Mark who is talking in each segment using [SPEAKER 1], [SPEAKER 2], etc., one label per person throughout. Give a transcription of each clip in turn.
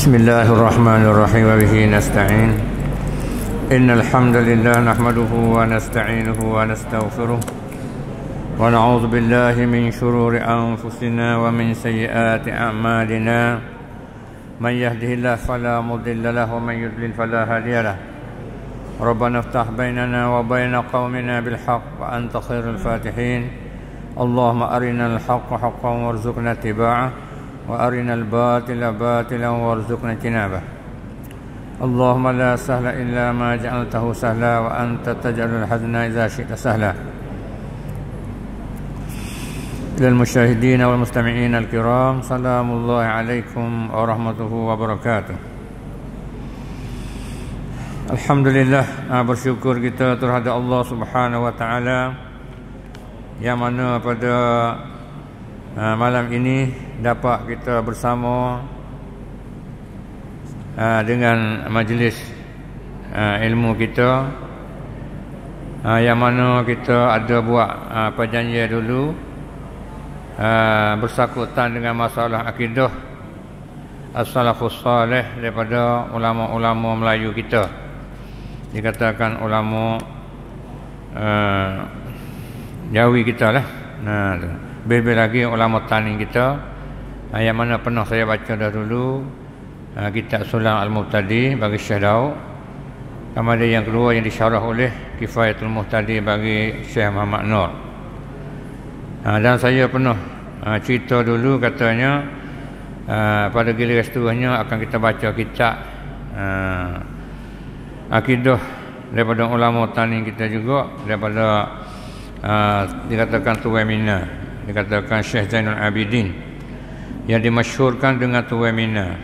[SPEAKER 1] بسم الله الرحمن الرحيم وبه نستعين إن الحمد لله نحمده ونستعينه ونستغفره ونعوذ بالله من شرور أنفسنا ومن سيئات أعمالنا من يهده الله فلا مضل له ومن يضلل فلا هادي له ربنا افتح بيننا وبين قومنا بالحق وأنت خير الفاتحين اللهم أرنا الحق حقا وارزقنا اتباعه وأرنا الباطل باطلا وارزقنا اجتنابه اللهم لا سهل إلا ما جعلته سهلا وأنت تجعل الحزن إذا شئت سهلا. للمشاهدين والمستمعين الكرام سلام الله عليكم ورحمته وبركاته. Alhamdulillah, bersyukur kita terhadap Allah Subhanahu wa taala yang mana pada malam ini dapat kita bersama dengan majlis ilmu kita yang mana kita ada buat perjanjian dulu bersangkutan dengan masalah akidah as-salafus salih daripada ulama-ulama Melayu kita. Dikatakan ulama Jawi kita lah. Lebih lagi ulama tani kita yang mana pernah saya baca dahulu kitab Sulam Al-Muhtadi bagi Syekh Daud. Kemudian yang kedua yang disyarah oleh Kifayatul Muhtadi bagi Syekh Muhammad Nur. Dan saya pernah cerita dulu katanya pada giliran seterusnya akan kita baca kitab akidah daripada ulama tani kita juga, daripada dikatakan Tuan Mina, dikatakan Syekh Zainul Abidin yang dimasyhurkan dengan Tuan Mina.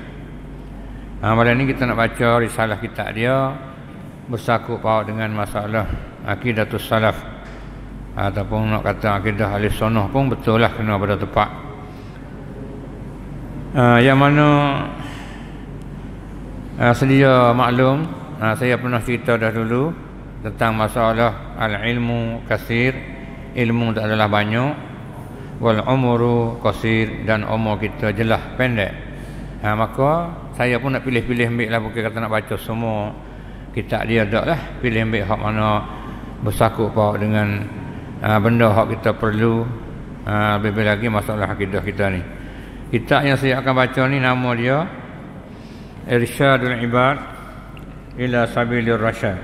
[SPEAKER 1] Malam ini kita nak baca risalah kitab dia bersangkut paut dengan masalah akidatus salaf ataupun nak kata akidah ahli sunnah pun betul lah, kena pada tepat. Yang mana sedia maklum, saya pernah cerita dah dulu tentang masalah al-ilmu kasir, ilmu tak adalah banyak, wal umuru qasir, dan umur kita jelas pendek. Maka saya pun nak pilih-pilih ambil lah, bukan kata nak baca semua kitab dia, tak lah, pilih ambil hak mana bersangkut paut dengan benda hak kita perlu, lebih lagi masalah akidah kita ni. Kitab yang saya akan baca ni nama dia Irsyadul Ibad ila Sabilir Rasyad,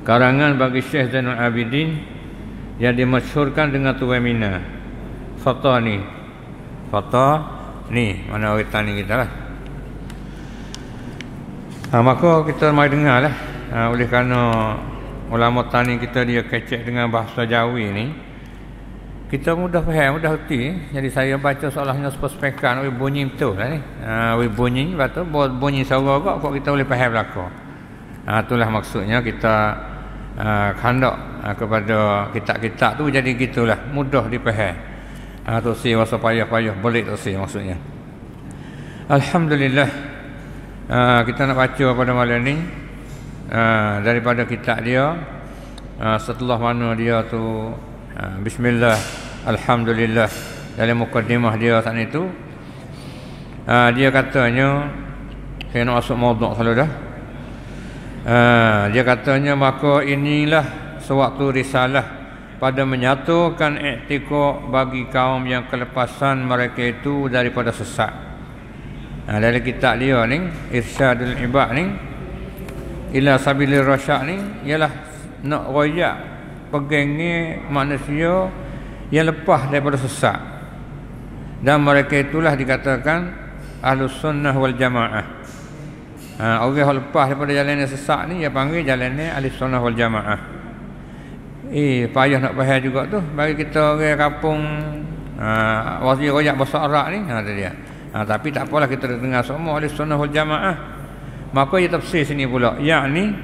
[SPEAKER 1] karangan bagi Syekh Zainul Abidin yang dimasyhurkan dengan Tuan Mina Fatani. Ni mana orang tani kita lah. Maka kita mari dengar lah. Oleh kerana ulama tani kita dia kecek dengan bahasa Jawi ni, kita mudah faham, mudah erti. Jadi saya baca soalnya perspekan bunyi betul lah ni. Bunyi betul, bunyi suara kok kita boleh faham belaka. Itulah maksudnya kita khandak kepada kitab-kitab tu jadi gitulah, mudah dipaham. Tu si wasa payah-payah belit tu si maksudnya. Alhamdulillah, kita nak baca pada malam ni daripada kitab dia. Setelah mana dia tu bismillah, alhamdulillah, dalam mukaddimah dia saat itu dia katanya, saya nak masuk maudhu' selalu dah. Dia katanya, maka inilah sewaktu risalah pada menyatukan i'tiqad bagi kaum yang kelepasan mereka itu daripada sesat. Dari kitab dia ni Irsyadul Ibad ni ila Sabilir Rasyad ni ialah nak royak pegangnya manusia yang lepas daripada sesat, dan mereka itulah dikatakan Ahlus Sunnah wal Jamaah. Orang yang lepas daripada jalan yang sesat ni dia panggil jalannya Ahlus Sunnah wal Jamaah. Payah nak faham juga tu bagi kita orang kampung wasi royak bahasa Arab ni. Tu dia. Tapi tak apalah, kita dengar semua Ahlus Sunnah wal Jamaah. Maka dia tafsir sini pula, yakni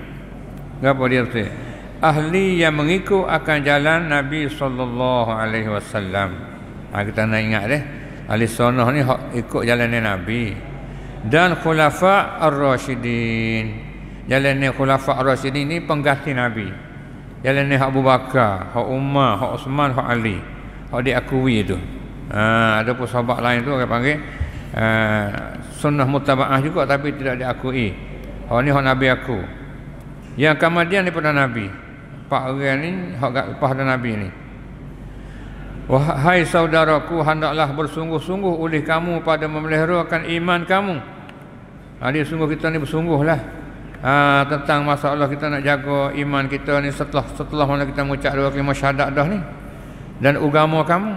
[SPEAKER 1] apa dia tafsir? Ahli yang mengikut akan jalan Nabi sallallahu alaihi wasallam. Kita nak ingat deh, ahli sunnah ni ikut jalannya Nabi, dan khulafa ar-rasyidin. Jalannya khulafa ar-rasyidin ni pengganti Nabi. Jalannya Abu Bakar, hak Umar, hak Uthman, hak Ali, hak diakui tu. Ada pun sahabat lain tu orang panggil sunnah mutabaah juga tapi tidak diakui. Hak ni hak Nabi aku. Yang kemudian daripada Nabi. Pak orang ni hak lepas dari Nabi ni. Wahai saudaraku, hendaklah bersungguh-sungguh oleh kamu pada memeliharakan iman kamu. Dia sungguh kita ni bersungguhlah tentang masalah kita nak jaga iman kita ni setelah mana kita mengucap dua kalimah syahadat dah ni. Dan agama kamu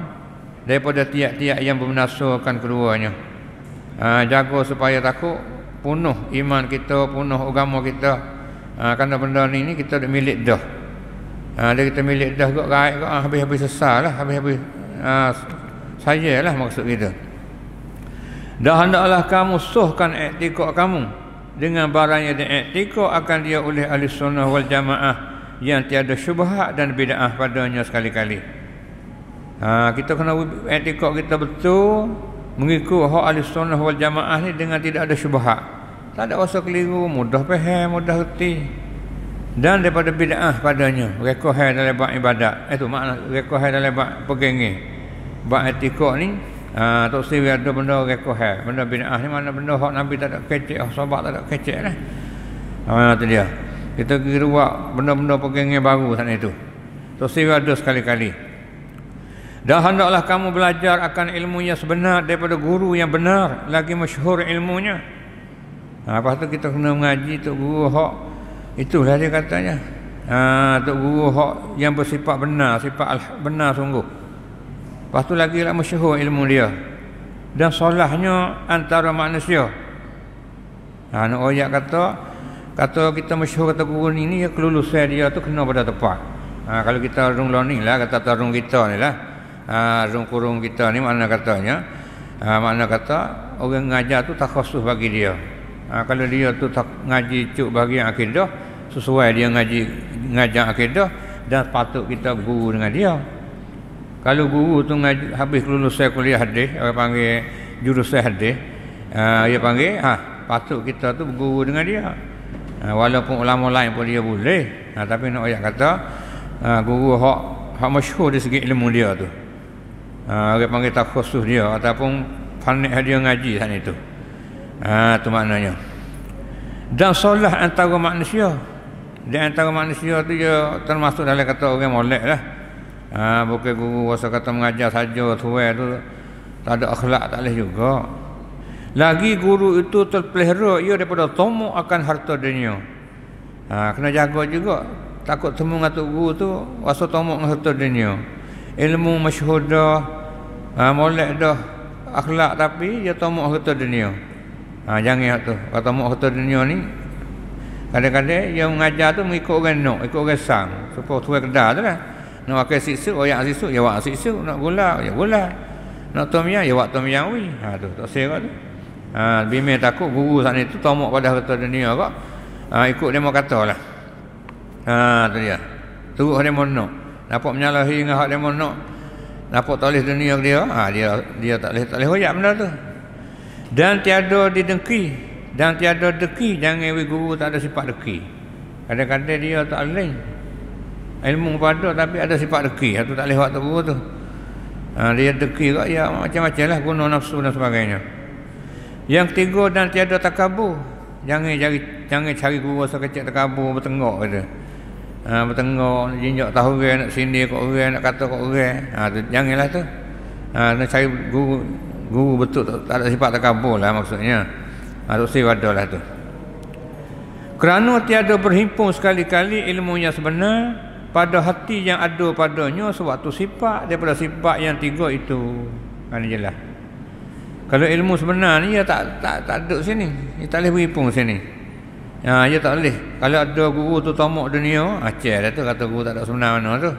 [SPEAKER 1] daripada tiap-tiap yang membinasakan keduanya. Jaga supaya takut penuh iman kita, penuh agama kita. Kerana benda ni kita dah milik dah. Dia kita milik dah kot gaib kot, habis-habis sesal lah, habis-habis saya lah maksud kita. Dan hendaklah kamu suhkan i'tikad kamu dengan barang yang i'tikad akan dia oleh ahli sunnah wal jamaah yang tiada syubhat dan bid'ah padanya sekali-kali. Kita kena i'tikad kita betul mengikut hak ahli sunnah wal jamaah ni dengan tidak ada syubhat. Tak ada rasa keliru, mudah faham, mudah reti. Dan daripada bid'ah padanya, rekohai dalam bab ibadat. Itu makna rekohai dalam bab pegengi. Bab etikad ni tak usah ada benda rekohai. Benda bid'ah ni mana benda hak Nabi tak ada kecek, sahabat tak ada kecek lah. Itu dia. Kita kira buat benda-benda pegengi baru sana itu. Tak usah ada sekali-kali. Dan hendaklah kamu belajar akan ilmu yang sebenar daripada guru yang benar, lagi masyhur ilmunya. Lepas tu kita kena mengaji tu guru hak. Itulah dia katanya. Tok guru hak yang bersifat benar, sifat benar sungguh. Lepas tu lagi lah masyhur ilmu dia. Dan solahnya antara manusia. Nak ayat kata kita masyhur kata guru ni ya kelulusan dia tu kena pada tepat. Kalau kita rung learning lah, kata tarung kita ni lah. Rung kurung kita ni makna katanya. Makna kata orang ngajar tu tak khusus bagi dia. Kalau dia tu tak ngaji cuk bahagian akidah, sesuai dia ngajar akidah dan patut kita guru dengan dia. Kalau guru tu ngaji habis kelulusan kuliah hadis, orang panggil jurusan hadis, dia panggil patut kita tu berguru dengan dia. Walaupun ulama lain pun dia boleh, tapi nak ayat kata guru hak masyhur dari segi ilmu dia tu. Orang panggil tak khusus dia ataupun panik dia ngaji sana itu. Itu maknanya. Dan solah antara manusia. Di antara manusia tu dia termasuk dalam kata orang molek lah. Bukan guru rasa kata mengajar saja tuai tu tak ada akhlak tak boleh juga. Lagi guru itu terpelihara ia daripada tomok akan harta dunia. Kena jaga juga. Takut temu dengan guru tu rasa tomok dengan harta dunia. Ilmu masyhur dah, molek dah, akhlak tapi dia tomok harta dunia. Jangan tu. Kata mak harta dunia ni kadang-kadang yang mengajar tu mengikut orang nak, ikut orang sang. Supaya tuai kedai tu lah. Nak pakai siksu, oyak siksu, ya wak siksu. Nak gula, ya gula. Nak tom yam, ya wak tom yam wi. Tu tak serak tu. Bimeh takut guru sana tu tomok pada harta dunia kok. Ikut dia mau kata lah. Tu dia. Turut dia mau nak. Nampak menyalahi dengan hak dia mau nak. Nampak tak boleh dunia dia. Dia tak boleh oyak benda tu. Dan tiada didengki, dan tiada deki. Jangan guru tak ada sifat deki. Kadang-kadang dia tak boleh ilmu pada tapi ada sifat deki. Itu tak boleh buat guru tu. Dia deki kok ya macam-macam lah guna nafsu dan sebagainya. Yang ketiga, dan tiada takabur. Jangan cari guru rasa kecil takabur bertengok kata. Bertengok jinjak tahu orang nak sini kat orang, nak kata kat orang. Janganlah tu. Nak cari guru betul tak ada sifat takabur lah maksudnya. Tak usah ada lah tu. Kerana tiada berhimpun sekali-kali ilmu yang sebenar pada hati yang ada padanya sewaktu sifat daripada sifat yang tiga itu. Kan jelas. Kalau ilmu sebenar ni dia tak ada sini. Dia tak boleh berhimpun sini. Dia tak boleh. Kalau ada guru tu tomok dunia, cek dah tu kata guru tak ada sebenar mana tu.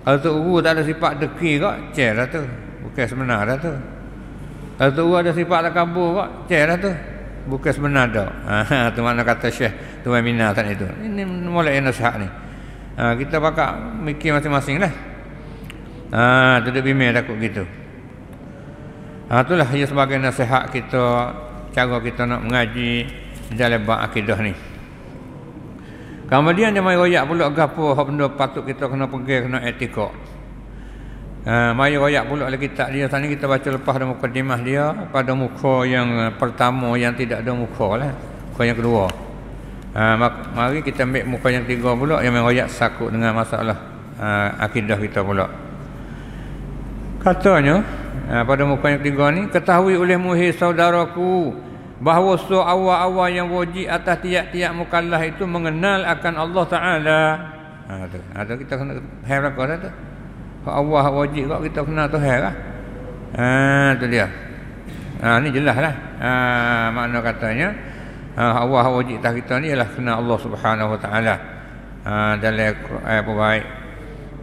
[SPEAKER 1] Kalau tu guru tak ada sifat deki kok, cek dah tu. Bukan sebenar dah tu. Kalau tu ada sifat takabur kok, cek dah tu. Bukan sebenar dah. Tu mana kata Syekh Tuan Mina tadi tu. Ini mulai nasihat ni. Kita pakak mikir masing-masing lah. Tu dia bimbing takut gitu. Itulah ia sebagai nasihat kita, cara kita nak mengaji dalam bab akidah ni. Kemudian dia mai royak pula gapo hak benda patut kita kena pegang, kena etikad. Mari royak pula dalam kitab dia. Tadi kita baca lepas pada mukadimah dia, pada muka yang pertama yang tidak ada muka lah, muka yang kedua. Mari kita ambil muka yang ketiga pula yang meroyak sakut dengan masalah akidah kita pula. Katanya pada muka yang ketiga ni, ketahui olehmu hai saudaraku bahawa awal-awal yang wajib atas tiap-tiap mukallaf itu mengenal akan Allah Ta'ala. Ada kita kena heran kau dah tu. Allah wajib kau kita kenal Tuhan lah. Tu dia. Ni jelas lah. Makna katanya Allah wajib atas kita ni ialah kenal Allah Subhanahu Wa Ta'ala. Dalam ayat pun baik,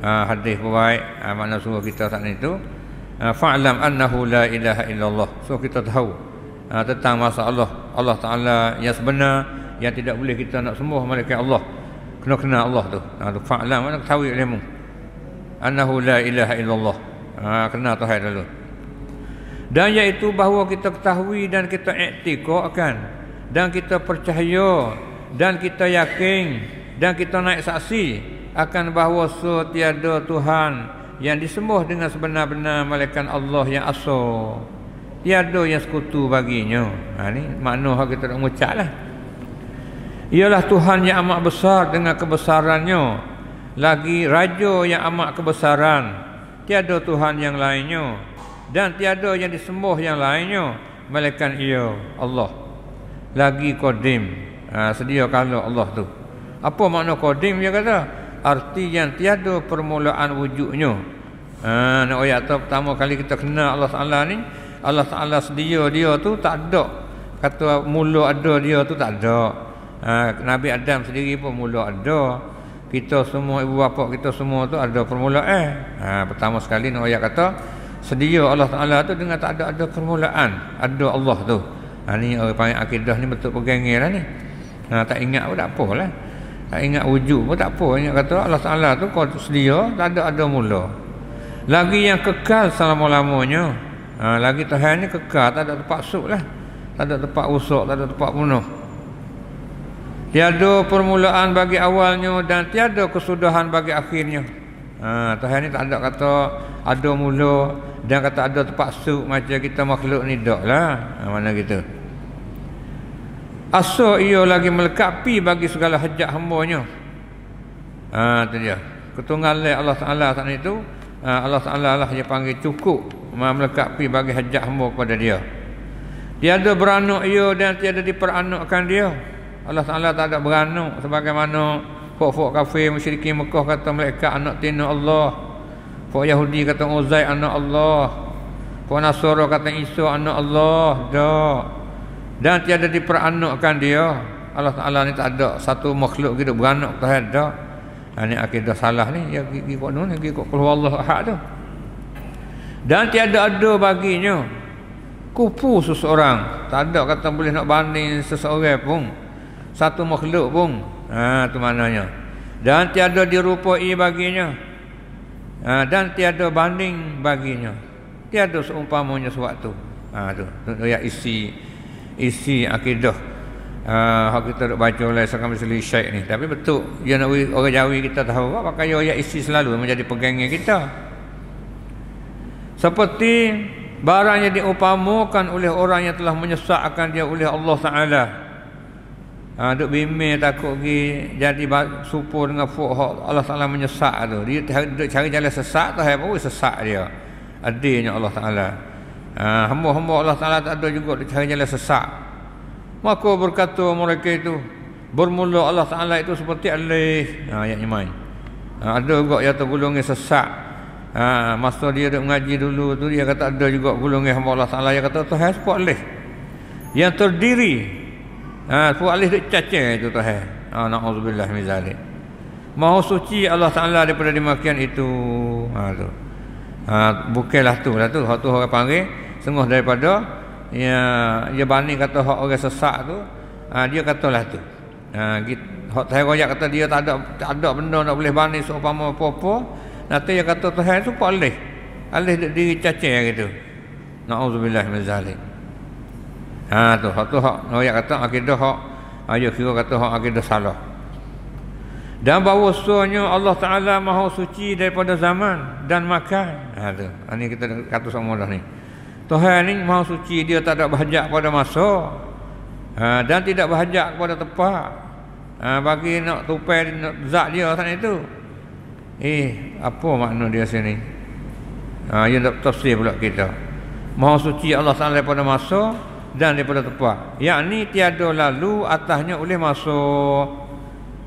[SPEAKER 1] hadis pun baik, makna suruh kita saat itu fa'lam annahu la ilaha illallah. So kita tahu tentang masalah Allah Ta'ala yang sebenar, yang tidak boleh kita nak sembah malaikat Allah. Kena kenal Allah tu. Fa'lam, mana ketahui ilmu annahu la ilaha illallah. Kenal Tuhan dulu. Dan iaitu bahawa kita ketahui dan kita iktikadkan dan kita percaya dan kita yakin dan kita naik saksi akan bahawa tiada Tuhan yang disembah dengan sebenar-benar malaikat Allah yang asal. Tiada yang sekutu baginya. Ni makna hak kita nak mengucap lah. Ialah Tuhan yang amat besar dengan kebesarannya, lagi Raja yang amat kebesaran. Tiada Tuhan yang lainnya dan tiada yang disembah yang lainnya melainkan Ia Allah. Lagi Qadim, sedia kala Allah tu. Apa makna Qadim dia kata? Arti yang tiada permulaan wujudnya. Nak ayat tu pertama kali kita kenal Allah Ta'ala ni, Allah Ta'ala sedia dia tu tak ada. Kata mula ada dia tu tak ada. Nabi Adam sendiri pun mula ada. Kita semua, ibu bapa kita semua tu ada permulaan. Pertama sekali nak ayat kata sedia Allah Ta'ala tu dengan tak ada permulaan. Ada Allah tu. Ni orang panggil akidah ni betul pegangnya lah ni. Tak ingat pun tak apalah. Tak ingat wujud pun tak apa. Ingat kata Allah Ta'ala tu kau sedia, tak ada mula. Lagi yang kekal selama-lamanya. Lagi Tuhan ni kekal, tak ada tempat suk lah. Tak ada tempat usuk, tak ada tempat bunuh. Tiada permulaan bagi awalnya dan tiada kesudahan bagi akhirnya. Tuhan ni tak ada kata ada mula dan kata ada tempat suk macam kita makhluk ni, tak lah. Mana gitu. Asa ia lagi melengkapi bagi segala hajat hamba-Nya. Tu dia. Ketunggalan Allah Ta'ala saat itu, Allah Ta'ala lah yang panggil cukup melengkapi bagi hajat hamba kepada Dia. Tiada beranak ia dan tiada diperanakkan Dia. Allah Ta'ala tak ada beranak sebagaimana fok-fok kafir musyrikin Mekah kata mereka anak tina Allah. Fok Yahudi kata Uzair anak Allah. Fok Nasara kata Isa anak Allah. Tak. Dan tiada diperanakkan Dia. Allah Ta'ala ni tak ada satu makhluk gitu beranak Tuhan dah. Ni akidah salah ni. Ya pergi kok nun, pergi kok keluar Allah Ahad tu. Dan tiada ada baginya kupu seseorang. Tak ada kata boleh nak banding seseorang pun, satu makhluk pun. Tu maknanya. Dan tiada dirupai baginya. Dan tiada banding baginya. Tiada seumpamanya sewaktu. Tu ya isi akidah hak kita nak baca oleh Sakam Sili Syekh ni. Tapi betul dia nak orang Jawi kita tahu apa pakai ayat isi selalu menjadi pegangnya kita. Seperti barang yang diupamakan oleh orang yang telah menyesatkan dia oleh Allah Ta'ala. Duk bimbing takut pergi jadi serupa dengan fuk Allah Ta'ala menyesat tu. Dia duk cari jalan sesat tu, apa sesat dia. Adilnya Allah Ta'ala. Hamba-hamba Allah Ta'ala tak ada juga duk cari jalan sesat. Maka berkata mereka itu, bermula Allah Ta'ala itu seperti alih. Ayatnya main. Ada juga yang tergolongan sesat. Masa dia duk mengaji dulu tu, dia kata ada juga golongan hamba Allah Ta'ala yang kata Tuhan seperti alih yang terdiri. Seperti alih duk cacar itu Tuhan. Na'udzubillah min zalik. Maha suci Allah Ta'ala daripada demikian itu. Tu. Bukanlah tu lah tu. Hak tu orang panggil sengah daripada dia banding kata hak orang sesak tu. Dia katalah tu. Hak Tuhan royak kata dia tak ada benda nak boleh banding seumpama apa-apa. Nanti dia kata Tuhan tu pun alih diri cacar gitu. Na'udzubillah min zalik. Tu hak royak kata akidah hak ayo kira kata hak akidah salah. Dan bahawasanya Allah Ta'ala maha suci daripada zaman dan makan. Ini kita kata sama dah ni. Tuhan ni maha suci, dia tak ada berhajat pada masa, dan tidak berhajat kepada tempat. Bagi nak tupai zat dia sana itu. Apa makna dia sini? Ia tak tafsir pula kita. Maha suci Allah Ta'ala daripada masa dan daripada tempat. Yakni tiada lalu atasnya oleh masa.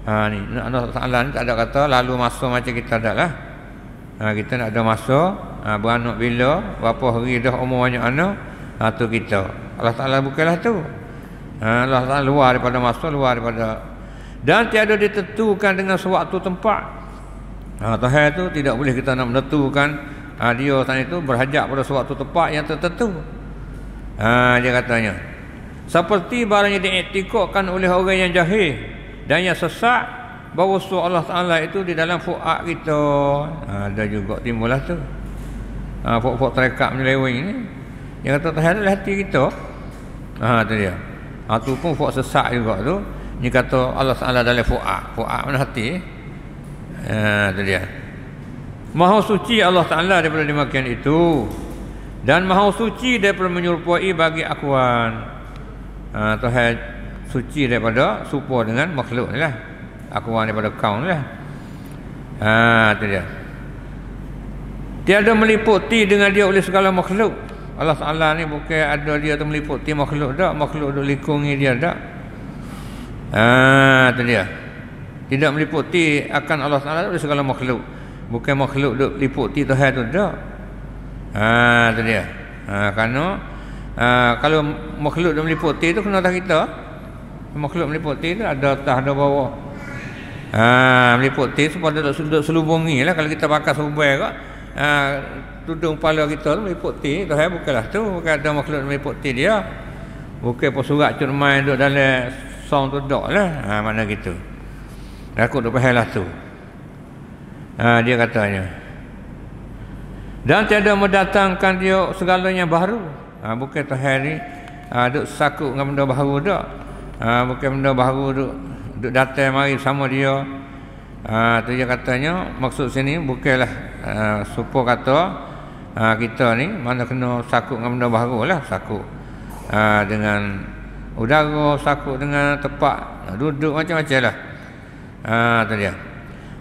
[SPEAKER 1] Ni Allah Ta'ala ni tak ada kata lalu masa macam kita dah lah. Kita nak ada masa, beranak bila, berapa hari dah umur banyak anak, tu kita. Allah Ta'ala bukanlah tu. Allah Ta'ala luar daripada masa, luar daripada, dan tiada ditentukan dengan sewaktu tempat. Tuhan tu tidak boleh kita nak menentukan dia sana itu berhajat pada sewaktu tempat yang tertentu. Dia katanya seperti barang yang diiktikadkan oleh orang yang jahil dan yang sesat, bahawa Allah Ta'ala itu di dalam fuad kita. Ada juga timbullah tu fuad terekap menyeleweng ni. Yang kata Tuhan adalah hati kita. Tu dia. Tu pun fuad sesat juga tu. Ni kata Allah Ta'ala dalam fuad. Fuad mana hati. Tu dia. Maha suci Allah Ta'ala daripada demikian itu, dan maha suci daripada menyerupai bagi akuan. Tuhan suci daripada serupa dengan makhluk ni lah. Akuan daripada kaun lah. Itu dia. Tiada meliputi dengan dia oleh segala makhluk. Allah Ta'ala ni bukan ada dia tu meliputi makhluk tak. Makhluk duk likungi dia tak. Itu dia. Tidak meliputi akan Allah Ta'ala oleh segala makhluk. Bukan makhluk duk liputi Tuhan tu tak. Itu dia. Kerana kalau makhluk duk meliputi tu kena atas kita. Makhluk meliputi tu ada atas ada bawah. Meliputi supaya duduk selubungi lah. Kalau kita pakai serubai kak, tudung kepala kita tu meliputi. Tuhan bukanlah tu. Bukan ada makhluk meliputi dia. Bukan pesurat cermai duduk dalam sound tu duduk lah. Mana gitu. Aku duduk pahal lah tu. Dia katanya, dan tiada mendatangkan dia segalanya baru. Bukan Tuhan ni duk sakut dengan benda baru tak. Bukan benda baru duk datang mari sama dia. Tu dia katanya, maksud sini bukanlah supaya kata kita ni mana kena sakut dengan benda baru lah. Sakut dengan udara, sakut dengan tempat duduk macam-macam lah. Tu dia.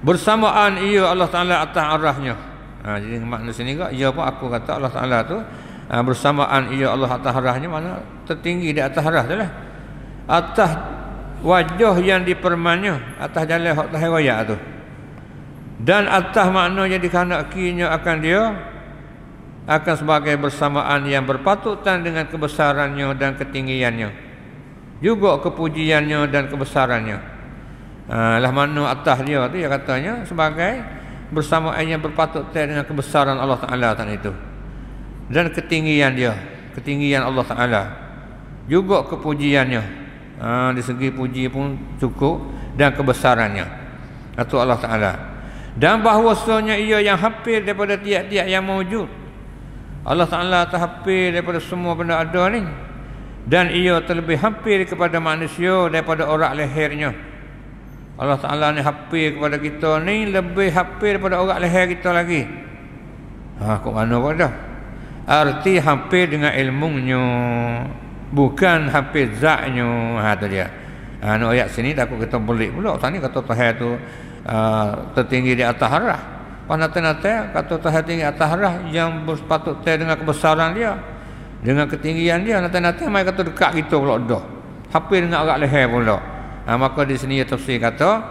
[SPEAKER 1] Bersamaan ia Allah Ta'ala atas arahnya. Jadi makna sini kak, ia pun aku kata Allah Ta'ala tu bersamaan ia Allah atas arahnya, mana tertinggi di atas arah tu lah. Atas wajah yang dipermannya, atas jalan hak tahir raya tu. Dan atas maknanya dikehendakinya akan dia, akan sebagai bersamaan yang berpatutan dengan kebesarannya dan ketinggiannya, juga kepujiannya dan kebesarannya. Lah mana atas dia tu, dia katanya sebagai bersamaan yang berpatutan dengan kebesaran Allah Ta'ala itu, dan ketinggian dia, ketinggian Allah Ta'ala, juga kepujiannya. Di segi puji pun cukup, dan kebesarannya itu Allah Ta'ala. Dan bahawasanya ia yang hampir daripada tiap-tiap yang mewujud. Allah Ta'ala terhampir daripada semua benda ada ni, dan ia terlebih hampir kepada manusia daripada orang lehernya. Allah Ta'ala ni hampir kepada kita ni lebih hampir daripada orang leher kita lagi. Kok mana pada? Arti hampir dengan ilmunya, bukan hampir zatnya. Tu dia. Nak ayat sini takut kita belik pula. Tadi kata Tuhan tu tertinggi di atas arah. Nata-nata kata Tuhan tinggi atas arah yang berpatut dengan kebesaran dia, dengan ketinggian dia. Nata-nata mai kata dekat kita pula dah. Hampir dengan orang leher pula. Maka di sini tafsir kata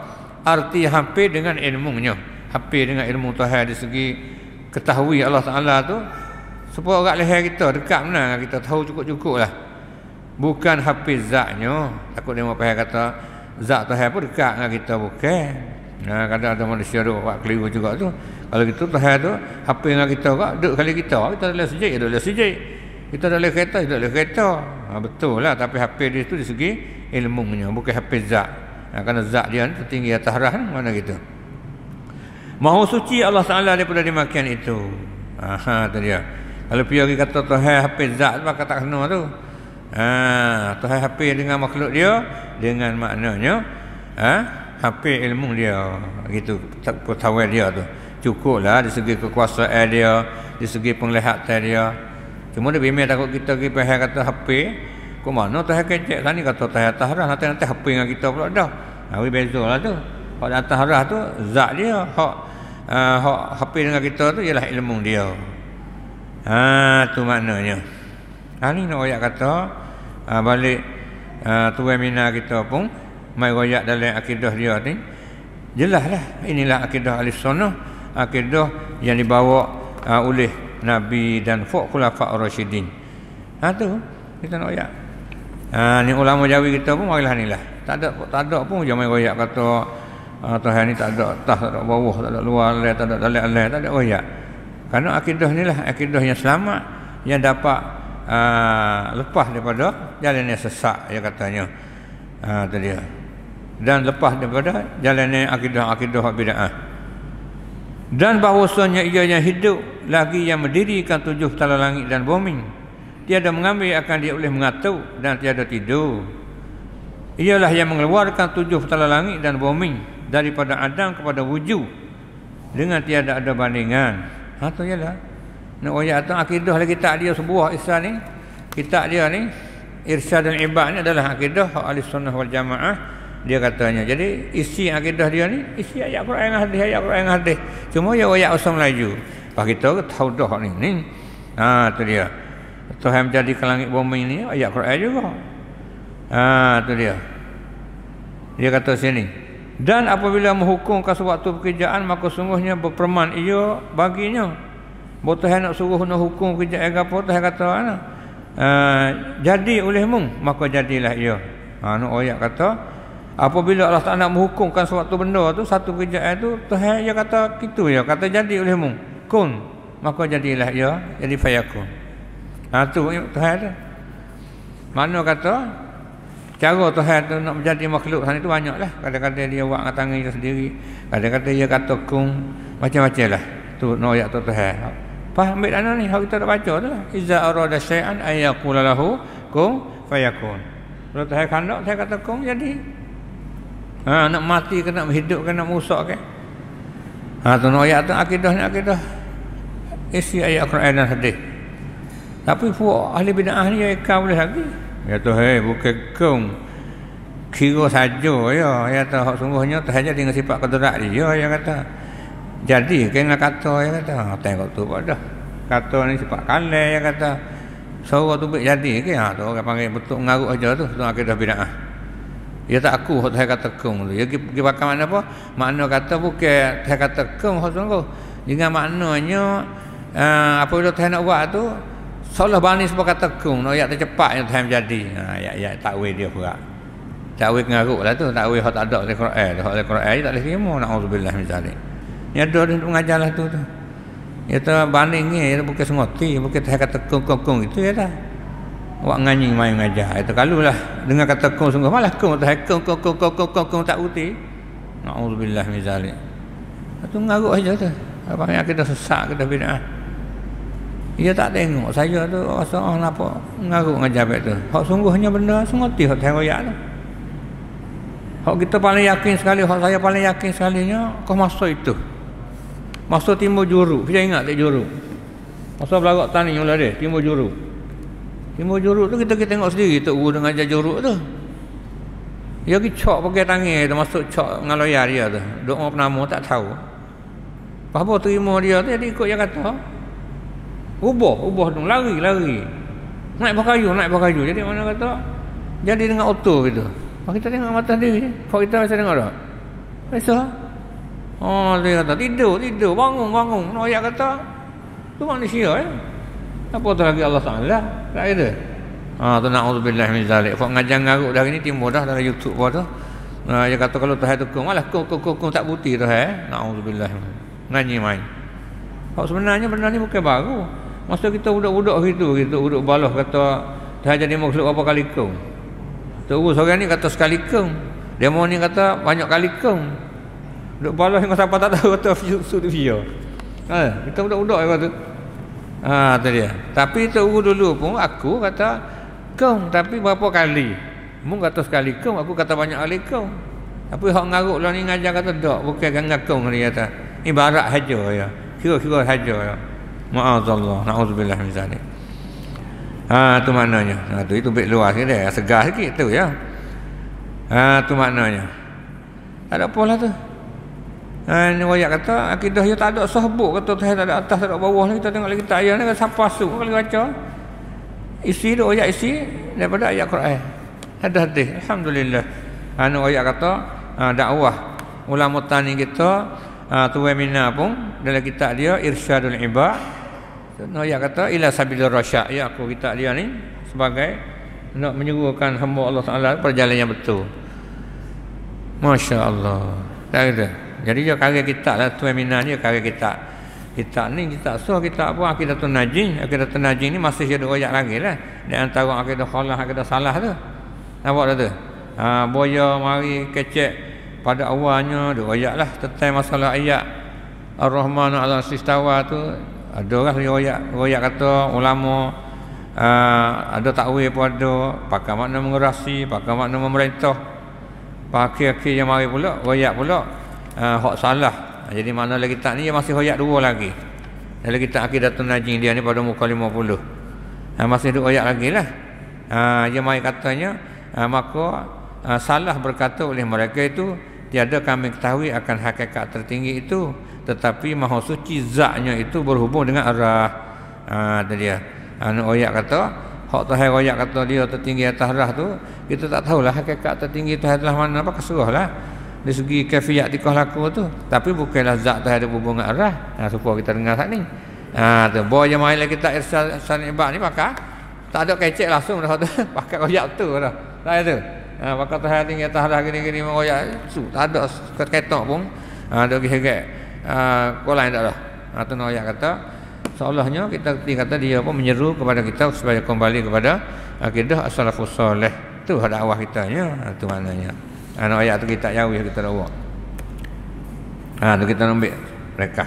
[SPEAKER 1] arti hampir dengan ilmunya, hampir dengan ilmu Tuhan di segi ketahui Allah Ta'ala tu, supaya orang leher kita dekat mana kita tahu cukup-cukup lah. Bukan hampir zatnya. Takut dia mau faham kata zat Tuhan pun dekat dengan kita, bukan. Kadang ada manusia duk buat keliru juga tu. Kalau gitu Tuhan tu hampir dengan kita kak, duduk kali kita dalam sejik, duduk dalam sejik. Kita dalam kereta, duduk dalam kereta. Betul lah, tapi hampir dia tu di segi ilmunya, bukan hampir zat. Kerana zat dia tertinggi atas arah ni, mana gitu. Maha suci Allah Ta'ala daripada demikian itu. Tu dia. Kalau pergi kata Tuhan hampir zat, maka tak kena tu. Tuhan hampir dengan makhluk dia, dengan maknanya hafid ilmu dia gitu, pengetahuan dia tu cukuplah dari segi kekuasaan dia, dari segi penglihatan dia. Cuma dia bimbing takut kita pergi pahal kata hafid, kok mana Tuhan kecek kan ni kata Tuhan atas harah, nanti hafid dengan kita pula dah. Awi bezalah tu. Hak atas harah tu zat dia, hak hafid dengan kita tu ialah ilmu dia. Tu maknanya. Ni nak ayat kata balik tuan mina kita pun mai royak dalam akidah dia ni. Jelaslah inilah akidah Ahlussunnah, akidah yang dibawa oleh Nabi dan khulafa ar-rasyidin. Tu kita nak ayat. Ni ulama Jawi kita pun marilah inilah. Tak ada pun jangan royak kata Tuhan ni tak ada atas, tak ada bawah, tak ada luar, tak ada dalam, tak ada royak. Kerana akidah inilah akidah yang selamat, yang dapat lepas daripada jalan yang sesat, ya katanya. Tu dia. Dan lepas daripada jalan akidah bid'ah. Dan bahawasanya ianya hidup lagi yang mendirikan 7 tala langit dan bumi. Tiada mengambil akan dia boleh mengatur dan tiada tidur. Ialah yang mengeluarkan 7 tala langit dan bumi daripada Adam kepada wujud dengan tiada ada bandingan. Tu ialah nak ayat tu akidah lagi kitab dia sebuah Islam ni. Kitab dia ni Irsyadul Ibad ni adalah akidah Ahlussunnah wal Jamaah. Dia katanya. Jadi isi akidah dia ni isi ayat Quran dengan hadis, ayat Quran dengan hadis. Cuma ya ayat asal Melayu. Pak kita tahu dah ni. Tu dia. Tuhan menjadi ke langit bumi ni ayat Quran juga. Tu dia. Dia kata sini. Dan apabila menghukumkan suatu pekerjaan, maka sungguhnya berperman ia baginya. Bahawa Tuhan nak suruh nak hukum pekerjaan apa, Tuhan kata jadi olehmu, maka jadilah ia. Nak ayat kata apabila Allah Ta'ala nak menghukumkan suatu benda tu, satu pekerjaan tu, Tuhan dia kata gitu ya, kata jadi olehmu, kun, maka jadilah ia, jadi fayakun. Tu Tuhan tu. Mana kata cara Tuhan tu nak menjadi makhluk sana itu banyaklah. Kadang-kadang dia buat dengan tangan dia sendiri, kadang-kadang dia kata kun, macam-macam lah. Tu nak ayat tu Tuhan. Faham ambil dana ni, hak kita dah baca tu lah. Iza arada syai'an ayyaqula lahu kun fayakun. Kalau Tuhan kandak, saya kata kun jadi. Nak mati ke nak hidup ke nak musak ke. Tu nak ayat tu akidah ni akidah isi ayat Quran dan hadis. Tapi puak ahli bid'ah ni ya kau boleh lagi. Ya tu bukan kau kira saja ya tu hak sungguhnya Tuhan jadi dengan sifat kudrat dia ya kata. Jadi kena kata ya kata. Tengok tu pada. Kata ni sifat kalai ya kata. Suara tu baik jadi ke tu orang panggil betul ngarut aja tu akidah bid'ah. Dia tak aku Tuhan kata kau tu. Dia pergi pakai makna apa? Makna kata bukan Tuhan kata kau hak sungguh. Dengan maknanya apabila Tuhan nak buat tu seolah bani sebab kata kung nak ayat tercepatnya Tuhan jadi. Ayat takwil dia pula. Takwil ngaruklah tu, takwil hak tak ada dalam Quran. Hak dalam Quran tak boleh terima, naudzubillah min zalik. Ni ada dia mengajarlah tu. Dia tu bandingnya dia bukan sengoti, bukan Tuhan kata kung itu ya dah. Awak nganyi main mengajar. Itu kalulah dengan kata kung sungguh malah kung Tuhan kung tak uti. Naudzubillah min zalik. Itu ngaruk aja tu. Apa yang kita sesak kita bid'ah. Dia tak tengok saya tu rasa kenapa ngaruk ngajar baik tu. Hak sungguhnya benda sengoti hak tengok ayat tu. Hak kita paling yakin sekali, hak saya paling yakin sekalinya kau masuk itu. Masuk timur juru. Kita ingat tak juru? Masuk belagak tani mula dia, timur juru. Timur juru tu kita tengok sendiri tok guru dengan ajar juru tu. Dia pergi cok pakai tangan tu masuk cok dengan lawyer dia tu. Doa penama tak tahu. Apa terima dia tu jadi ikut yang kata. Ubah tu lari. Naik pakai kayu. Jadi mana kata? Jadi dengan auto gitu. Kita tengok mata dia. Kau kita rasa tengok tak? Biasa. Dia kata tidur, bangun. Noyak kata tu manusia Apa tu lagi Allah Taala? Tak ada. Tu naudzubillah min zalik. Kau ngajar ngaruk dah ni timur dah dalam YouTube tu. Dia kata kalau Tuhan tukung malah kau tak bukti tu naudzubillah. Nganyi main. Hak sebenarnya benda ni bukan baru. Masa kita budak-budak gitu budak balah kata dah jadi makhluk apa kali kau. Terus orang ni kata sekali kau. Demo ni kata banyak kali kau. Budak balah yang siapa tak tahu kata dia. Kita budak-budak kata. Tu dia. Tapi terus dulu pun aku kata kau tapi berapa kali. Mu kata sekali kau, aku kata banyak kali kau. Tapi hak ngaruk lah ni ngajar kata tak, bukan kan ngakung dia kata. Ibarat haja ya. Kira-kira haja ya. Ma'azallah, na'udzubillah min zalik. Tu maknanya. Itu baik luar sikit dah, segar sikit tu ya. Tu maknanya. Ada apa lah tu? Ni wayak kata akidah dia tak ada sahbuk, kata tak ada atas, tak ada bawah ni. Kita tengok lagi tak ayat ni kan siapa masuk kalau baca. Isi tu ayat isi daripada ayat Quran. Ada hadis. Alhamdulillah. Wayak kata dakwah ulama tani kita Tuan Mina pun dalam kitab dia Irsyadul Ibad. Dia kata ila sabilir rasyad. Ya, aku kitab dia ni sebagai nak menyuruhkan hamba Allah Taala pada jalan yang betul. Masya-Allah. Tak ada. Jadi dia karya kitab lah Tuan Mina ni karya kitab. Kitab ni kitab kitab apa Aqidatun Najin. Aqidatun Najin ni masih ada ayat lagi lah. Di antara akidah khalah akidah salah tu. Nampak tak tu? Boya mari kecek pada awalnya ada ayat lah tentang masalah ayat Ar-Rahman 'ala al-istawa tu. Ada lah ayat kata ulama ada takwil pun ada, pakai makna mengerasi, pakai makna memerintah. Pakai yang mari pula ayat pula hak salah. Jadi makna lagi kitab ni dia masih ayat dua lagi. Dalam kitab Aqidatun Najin dia ni pada muka 50. Masih ada ayat lagi lah. Dia mari katanya maka salah berkata oleh mereka itu tiada kami ketahui akan hakikat tertinggi itu, tetapi maha suci zatnya itu berhubung dengan arah. Itu dia. Ayat kata hak Tuhan ayat kata dia tertinggi atas arah tu, kita tak tahulah hakikat tertinggi itu adalah mana, apa kesuruhlah dari segi kafiyat tikah laku tu, tapi bukanlah zat Tuhan ada berhubung dengan arah. Supaya kita dengar saat ni. Tu boy yang main lagi kita Irsyad Ibad ni maka tak ada kecek langsung dah tu. Pakai ayat tu dah. Tak ada. Pakai Tuhan tinggi atas arah gini-gini ayat tu tak ada ketok pun. Ada gigit. Kau lain tak ada. Tu ayat kata seolahnya kita kata dia pun menyeru kepada kita supaya kembali kepada akidah as-salafus saleh. Tu dakwah kita nya. Tu maknanya. Ayat tu kita jauh kita dakwah. Tu kita ambil mereka.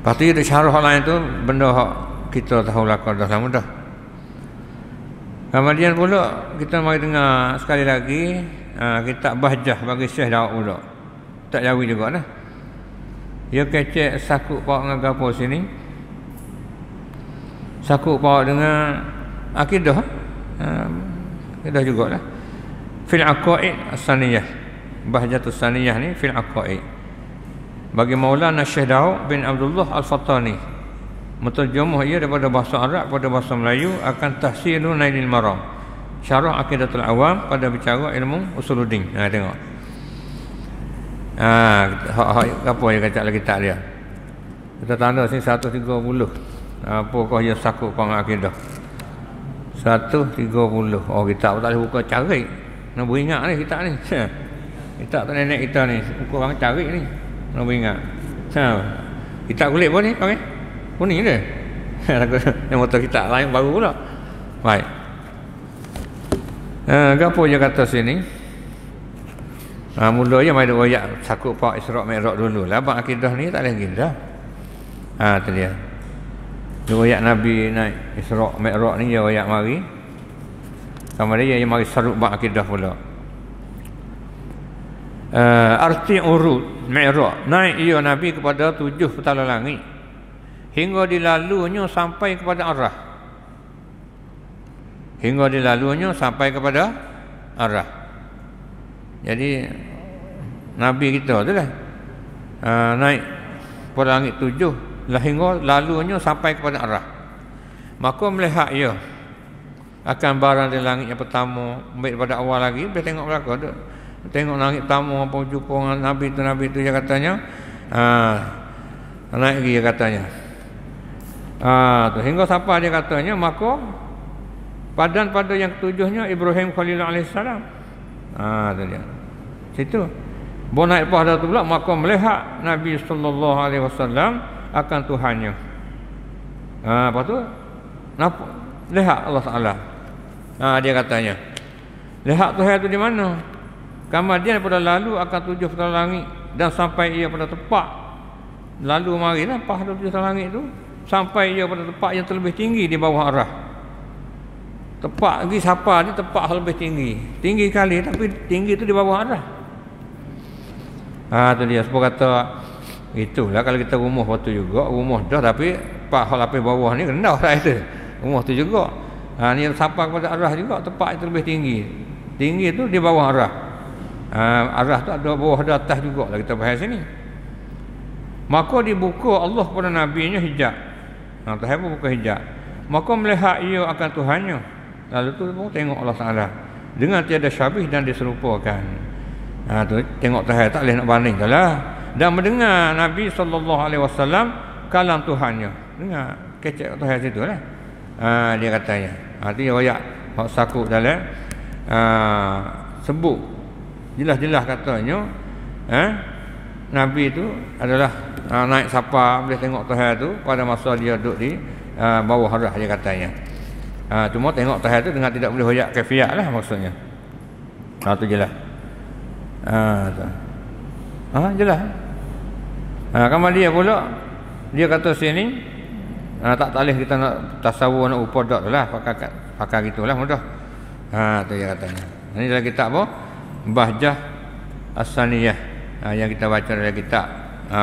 [SPEAKER 1] Lepas tu ada syarah lain tu benda hak kita tahu lah dah lama dah. Kemudian pula kita mari dengar sekali lagi kitab Bahjah bagi Syekh Daud pula. Tak jauh juga dah. Dia kecek sakut pak dengan gapo sini. Sakut pak dengan akidah. Akidah jugalah. Fil aqaid as-saniyah. Bahjatus saniyah ni fil aqaid. Bagi Maulana Syekh Daud bin Abdullah Al-Fattani. Menterjemah ia daripada bahasa Arab pada bahasa Melayu akan Tahsilun Nailil Maram. Syarah Aqidatul Awam pada bicara ilmu usuluddin. Tengok. Apa yang kata lagi tak dia? Kita tanda sini 130. Apakah ia sakut pang akidah? 130. Oh, kita tak boleh buka cari. Nak beringat ni kita ni. Kita tak nenek kita ni. Buka orang cari ni. Nak beringat. Kita kulit pun ni pakai. Kuning dia. Yang motor kita lain baru pula. Baik. Apa dia kata sini? Mulanya mai duk ayat sakut pak Isra' Mi'raj dulu lah. Abang akidah ni tak lagi dah. Tu dia. Duk ayat Nabi naik Isra' Mi'raj ni dia ayat mari. Sama dia yang mari saruk bab akidah pula. Arti urut Mi'raj, naik ia Nabi kepada 7 petala langit hingga dilalunya sampai kepada arah. Hingga dilalunya sampai kepada arah. Jadi Nabi kita tu lah naik pada langit 7 lah hingga lalunya sampai kepada arah. Maka melihat ia akan barang di langit yang pertama, ambil pada awal lagi, boleh tengok belakang tu. Tengok langit pertama apa jumpa dengan Nabi tu dia katanya. Naik lagi dia katanya. Tu hingga sampai dia katanya, maka padan pada yang ketujuhnya Ibrahim Khalilullah alaihissalam. Tu dia. Situ. Bo naik pada tu pula, maka melihat Nabi sallallahu alaihi wasallam akan Tuhannya. Apa tu? Lihat Allah Taala. Dia katanya. Lihat Tuhan itu di mana? Kemudian pada lalu akan 7 petala langit dan sampai ia pada tepat. Lalu marilah pada 7 petala langit itu sampai ia pada tempat yang terlebih tinggi di bawah arah. Tepat lagi siapa ni tepat lebih tinggi. Tinggi kali tapi tinggi itu di bawah arah. Tu dia sebab kata itulah kalau kita rumah waktu juga, rumah dah tapi pak hal lapis bawah ni rendah lah itu. Rumah tu juga. Ni sampai kepada arah juga tempat itu lebih tinggi. Tinggi tu di bawah arah. Arah tu ada bawah ada atas jugalah kita bahas sini. Maka dibuka Allah kepada nabinya hijab. Tuhan pun buka hijab. Maka melihat ia akan Tuhannya. Lalu tu pun tengok Allah Taala dengan tiada syabih dan diserupakan. Tu tengok Tuhan tak boleh nak banding dah. Dan mendengar Nabi SAW kalam Tuhannya. Dengar kecek Tuhan situ lah. Dia katanya. Dia royak hak sakut dalam sebut jelas-jelas katanya Nabi itu adalah naik sapa boleh tengok Tuhan tu pada masa dia duduk di bawah arah dia katanya. Cuma tengok Tuhan tu dengan tidak boleh royak kaifiat lah maksudnya. Tu jelas. Jelas. Kamar dia pula dia kata sini tak boleh kita nak tasawur nak upah dak lah pakai gitulah mudah. Tu dia katanya. Ini dalam kitab apa? Bahjah As-Saniyah. Yang kita baca dalam kitab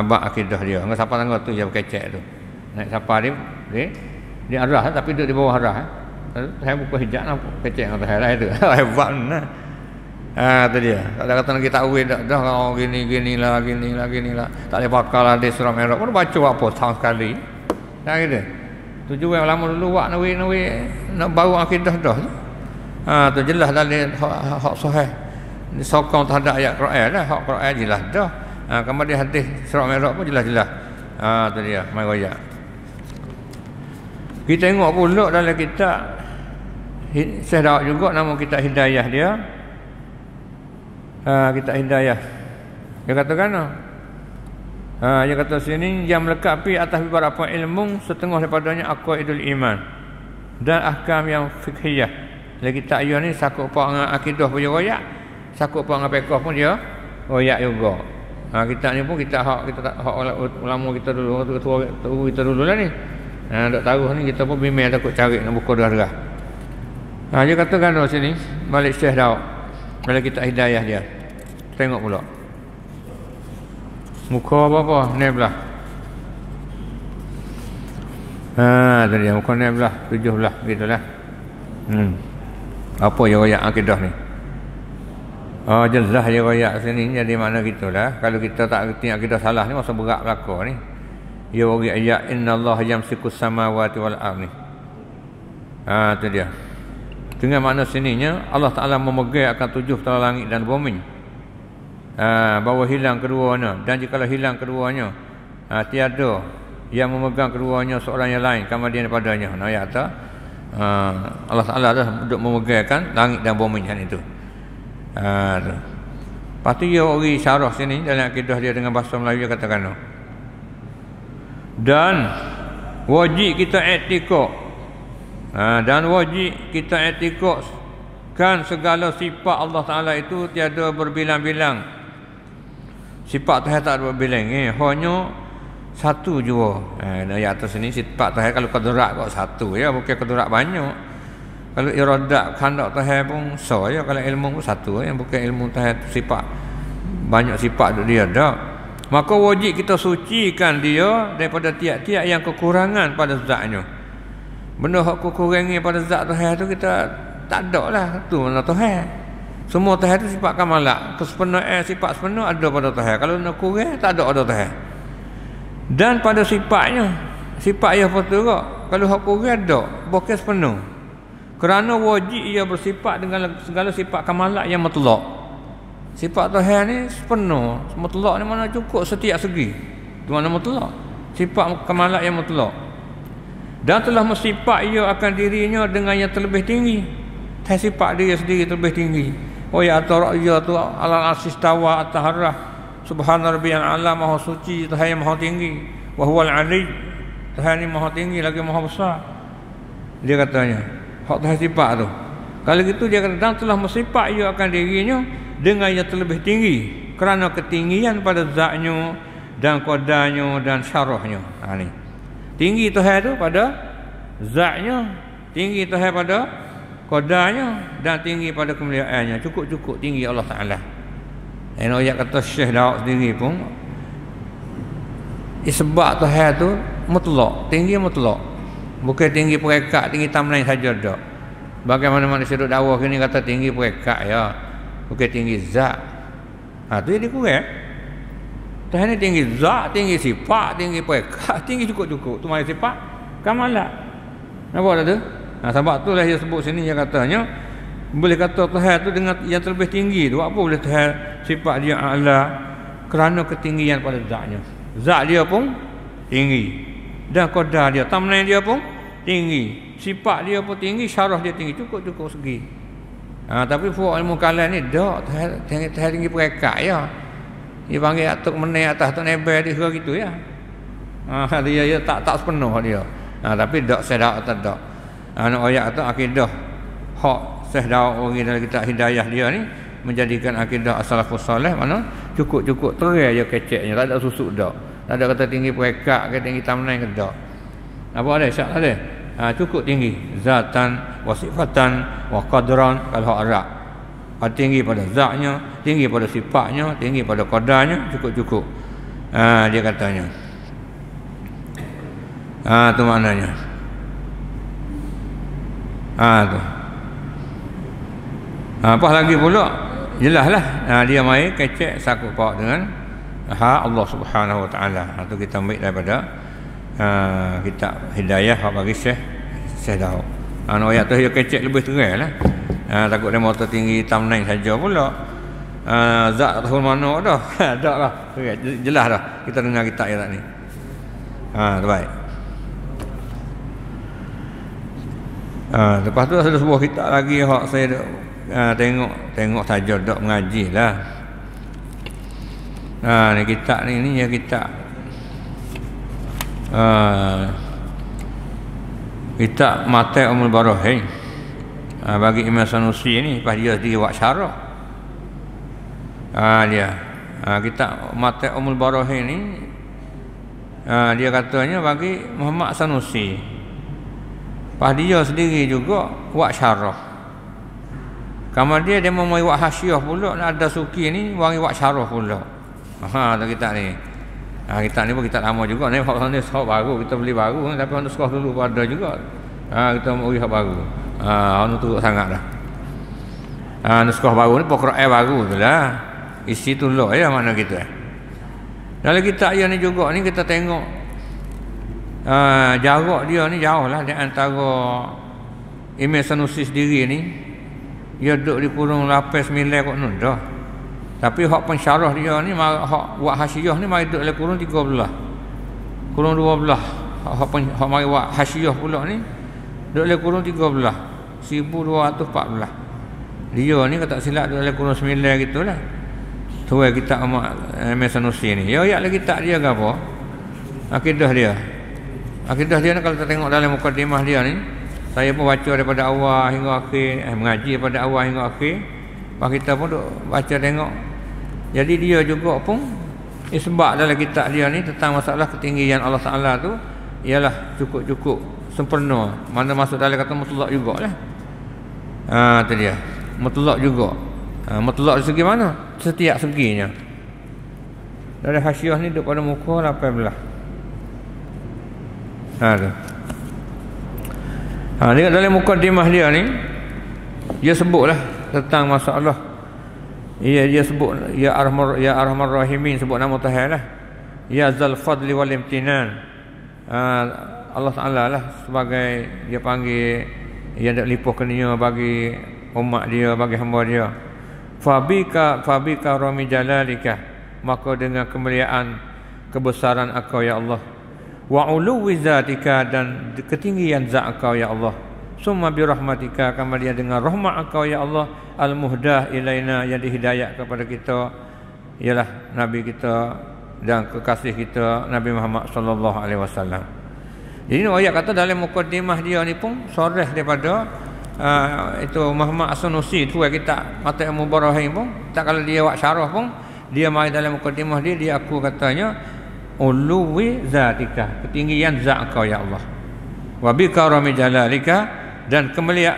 [SPEAKER 1] bab akidah dia. Enggak siapa tangga tu yang kecek tu. Naik siapa dia arah tapi duduk di bawah arah. Saya buka hijab nak kecek dengan saya itu. Hebat nah. Tu dia. Ada kata nak kita awet dah kalau gini lah. Tak boleh bakal lah di surah merah. Kau baca apa tahun sekali. Dah gitu. Tujuan lama dulu wak nak bawa akidah dah. Tu jelas dalam hak sahih. Disokong terhadap ayat Quran lah. Hak Quran jelas dah. Kemudian hadis surah merah pun jelas-jelas. Tu dia mai royak. Kita tengok pula dalam kitab Syekh Daud juga nama kitab Hidayah dia. Kitab Hidayah. Dia katakan dia kata sini yang melengkapi atas beberapa ilmu setengah daripadanya aqaidul iman dan ahkam yang fiqhiyah. Dalam kitab dia ni sakup apa dengan akidah pun dia royak, sakup apa dengan fiqh pun dia royak juga. Kitab ni pun kita hak ulama kita dulu ketua kita dulu lah ni. Dok taruh ni kita pun bimbang takut cari nak buka darah. Dia katakan sini balik Syekh Daud dalam kitab Hidayah dia. Tengok pula. Muka apa-apa ni belah. Tu dia muka ni belah 7 belah gitulah. Apa yang royak akidah ni? Jelas dia royak sini jadi mana gitulah. Kalau kita tak reti akidah salah ni masa berat belaka ni. Ya wari ayat innallaha yamsikus samawati wal ardh ni. Tu dia. Dengan makna sininya Allah Taala memegang akan 7 tala langit dan bumi. Bahawa hilang keduanya dan jikalau hilang keduanya tiada yang memegang keduanya seorang yang lain kemudian daripadanya. Ayat tu Allah Taala dah duduk memegangkan langit dan bumi kan itu. Tu. Lepas tu dia ori syarah sini dalam akidah dia dengan bahasa Melayu dia katakan dan wajib kita i'tikad kan segala sifat Allah Taala itu tiada berbilang-bilang. Sifat Tuhan tak ada berbilang hanya satu jua. Ayat atas ni sifat Tuhan kalau kudrat kok satu ya, bukan kudrat banyak. Kalau iradat kehendak Tuhan pun ya, kalau ilmu pun satu ya, bukan ilmu Tuhan sifat banyak sifat dia dah. Maka wajib kita sucikan dia daripada tiap-tiap yang kekurangan pada zatnya. Benda hak kekurangan pada zat Tuhan tu kita tak ada lah. Tu mana Tuhan. Semua Tuhan tu sifat kamalat. Kesempurnaan sifat sempurna ada pada Tuhan. Kalau nak kurang tak ada Tuhan. Dan pada sifatnya sifat ia pun juga. Kalau hak kurang ada bukan sempurna. Kerana wajib ia bersifat dengan segala sifat kamalat yang mutlak. Sifat Tuhan ni sepenuh. Mutlak ni mana cukup setiap segi. Itu mana mutlak. Sifat kamalat yang mutlak. Dan telah bersifat ia akan dirinya dengan yang terlebih tinggi. Sifat dia sendiri terlebih tinggi. Ya tu ala asistawa at-taharrah. Subhana rabbiyal a'la maha suci Tuhan yang maha tinggi. Wa huwal ali. Tuhan ni maha tinggi lagi maha besar. Dia katanya. Hak Tuhan sifat tu. Kalau gitu dia kata dan telah bersifat ia akan dirinya dengan yang terlebih tinggi kerana ketinggian pada zatnya dan qadarnya dan syarahnya. Ni. Tinggi Tuhan tu pada zatnya, tinggi Tuhan pada qadarnya dan tinggi pada kemuliaannya. Cukup-cukup tinggi Allah Taala. Ayat kata Syekh Daud sendiri pun sebab Tuhan tu mutlak, tinggi mutlak. Bukan tinggi perekat, tinggi tamlain saja dak. Bagaimana manusia duk dakwah kini kata tinggi perekat ya. Bukan tinggi zat. Tu jadi kurang. Tuhan ni tinggi zat, tinggi sifat, tinggi perekat, tinggi cukup-cukup. Tu mana sifat? Kamalat. Nampak tak tu? Sebab tu lah dia sebut sini dia katanya boleh kata Tuhan tu dengan yang terlebih tinggi tu. Apa boleh Tuhan sifat dia a'la kerana ketinggian pada zatnya. Zat dia pun tinggi dan qadar dia, tamlain dia pun tinggi, sifat dia pun tinggi, syarah dia tinggi, cukup segi. Tapi fuq ilmu kalam ni dak tinggi perekat ya. Dia panggil atuk menai atas tu nebel dia gitu ya. Dia tak sepenuh dia. Tapi dak sedak atau dak. Nak ayat tu akidah hak sedak orang dalam kitab hidayah dia ni menjadikan akidah as-salafus salih mana cukup terai je keceknya, tak ada susuk dak. Tak ada kata tinggi perekat ke tinggi tamlain ke dak. Apa ada syak ada? Cukup tinggi zatan wa sifatan wa qadran kalau Arab. Tinggi pada zatnya, tinggi pada sifatnya, tinggi pada qadarnya, cukup. Dia katanya. Tu maknanya. Tu. Apa lagi pula? Jelaslah dia mai kecek sakut pak dengan Allah Subhanahu Wa Taala. Itu kita ambil daripada kitab hidayah hak bagi Syekh Daud. Ayat tu dia kecek lebih terang lah. Takut dia motor tinggi tamnain saja pula. Zat tahu mana dah. Tak lah. Jelas dah kita dengar kitab ayat ni. Baik. Lepas tu ada sebuah kitab lagi hak saya tengok saja dak mengaji lah. Ni kitab ni ya kitab kitab Mata Umul Barahin bagi Imam Sanusi ni pas dia buat syarah. Dia kitab Mata Umul Barahin ni dia katanya bagi Muhammad Sanusi. Pas dia sendiri juga buat syarah. Kemudian dia mau buat hasyiah pula, ada suki ni wangi buat syarah pula. Tu kitab ni. Kitab ni pun kitab lama juga ni, hak ni hak baru kita beli baru tapi hak sekolah dulu pun ada juga. Kita mau beli hak baru. Hak turut sangat dah. Nuskah baru ni pokok baru tu lah. Isi tu lah ya makna kita. Dalam kitab dia ni juga ni kita tengok jarak dia ni jauh lah di antara Imam Sanusi sendiri ni. Dia duduk di kurung 8-9 kot nun dah. Tapi hak pensyarah dia ni hak buat hasyiah ni mari duduk dalam kurung 13. Kurung 12. Hak mari buat hasyiah pula ni duduk dalam kurung 13. 1214. Dia ni kata silap duduk dalam kurung 9 gitulah. Tu kitab Imam Sanusi ni. Ya ayat lagi kitab dia ke apa? Akidah dia. Akidah dia ni kalau kita tengok dalam mukadimah dia ni, saya pun baca daripada awal hingga akhir, mengaji daripada awal hingga akhir. Pak kita pun duk baca tengok. Jadi dia juga pun isbat dalam kitab dia ni tentang masalah ketinggian Allah Taala tu ialah cukup sempurna. Mana masuk dalam kata mutlak jugalah. Tu dia. Mutlak juga. Mutlak dari segi mana? Setiap seginya. Dari hasyiah ni duk pada muka 18. Tu. Dia dalam mukadimah dia ni dia sebutlah tentang masalah dia sebut ya arhamar rahimin, sebut nama Tuhan lah. Ya zal fadli wal imtinan. Allah Taala lah sebagai dia panggil yang dak lipuh kenia bagi umat dia, bagi hamba dia. Fabika rami jalalika, maka dengan kemuliaan kebesaran Engkau ya Allah. Wa uluwi zatika, dan ketinggian zat Engkau ya Allah. Summa bi rahmatika, kemudian dengan rahmat Engkau ya Allah, al-muhdah ilaina, yang dihidayah kepada kita ialah nabi kita dan kekasih kita Nabi Muhammad sallallahu alaihi wasallam. Jadi ni ayat kata dalam mukadimah dia ni pun soreh daripada itu Muhammad As-Sanusi tu kita Mata Mubarahim pun tak, kalau dia buat syarah pun dia mai dalam mukadimah dia aku katanya uluwi zatika, ketinggian zat Engkau ya Allah. Wa bi karami jalalika, dan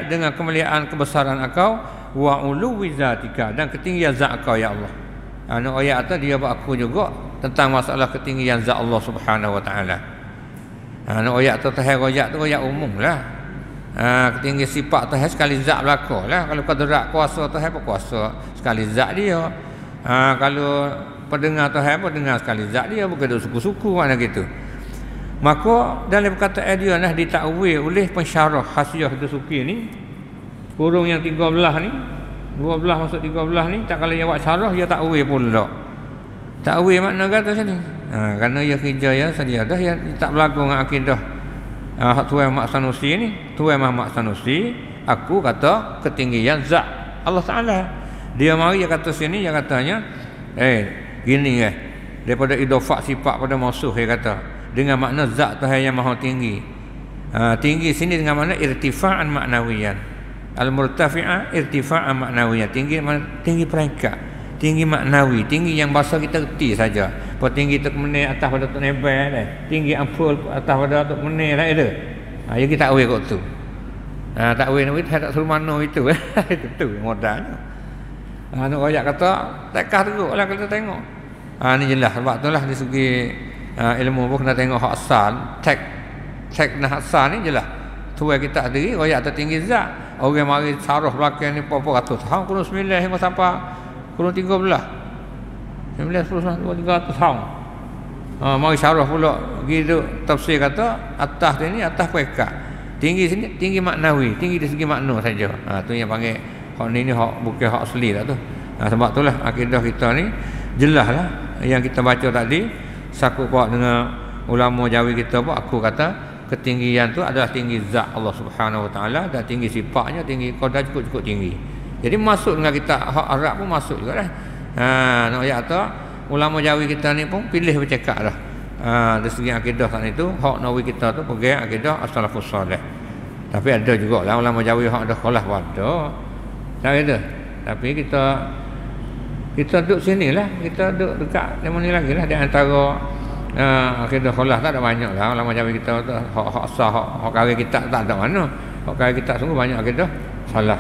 [SPEAKER 1] dengan kemuliaan kebesaran Engkau. Wa uluwi zatika, dan ketinggian zat Engkau ya Allah. Nak ayat tu dia berlaku juga tentang masalah ketinggian zat Allah Subhanahu Wa Taala. Nak ayat tu ayat tu ayat umum lah. Ketinggian sifat tu sekali zat berlaku lah. Kalau qadrat kuasa tu kuasa sekali zat dia. Kalau pendengar tu pendengar sekali zat dia, bukan suku-suku mana gitu. Maka dalam perkataan dia lah ditakwil oleh pensyarah Hasyiah Dasuki ni, kurung yang 13 ni, 12 masuk 13 ni, tak kalau dia buat syarah dia takwil pula. Takwil makna kata sini. Kerana dia kerja ya sedia dah, dia tak berlaku dengan akidah Tuan Mak Sanusi ni. Tuan Muhammad Sanusi, aku kata ketinggian zat Allah Taala. Dia mari dia kata sini, dia katanya gini daripada idafat sifat pada mausuh, dia kata dengan makna zat Tuhan yang maha tinggi. Tinggi sini dengan makna irtifa'an maknawiyan. Al-murtafi'ah irtifa'an maknawiyan. Tinggi peringkat, tinggi maknawi, tinggi yang bahasa kita reti saja. Apa tinggi Tok Menir atas pada Tok Nebel dah. Tinggi ampul atas pada Tok Menir dah ada. Ya kita takwil kok tu. Takwil ni tak suruh mana itu. Itu tu modalnya. Nak ayat kata takah teruklah kita tengok. Ni jelas sebab itulah di segi ilmu pun kena tengok hak asal. Tek nah asal ni jelas. Tuai kita sendiri ayat tertinggi zat. Orang mari sarah belakang ni berapa ratus tahun, kurun 9 hingga sampai kurun 13. 19 10 300 tahun. Mari syarah pula gitu tafsir kata atas ni atas peringkat. Tinggi sini tinggi maknawi, tinggi dari segi makna saja. Tu yang panggil hak ni hak bukan hak asli dah tu. Sebab itulah akidah kita ni jelaslah yang kita baca tadi sakut buat dengan ulama Jawi kita pun aku kata ketinggian tu adalah tinggi zat Allah Subhanahu Wa Taala dan tinggi sifatnya, tinggi qadar cukup tinggi. Jadi masuk dengan kita hak Arab pun masuk juga dah. Nak ayat tu ulama Jawi kita ni pun pilih bercakap dah. Dari segi akidah sana itu hak Nawawi kita tu pegang akidah as-salafus salih. Tapi ada juga lah ulama Jawi hak dah khalas pada. Tak ada. Tapi kita duduk sini lah, kita duduk dekat di mana lagi lah di antara akidah khalas tak ada banyak lah ulama Jawi kita tu hak sah hak karya kita tak ada mana. Hak karya kita sungguh banyak akidah salah.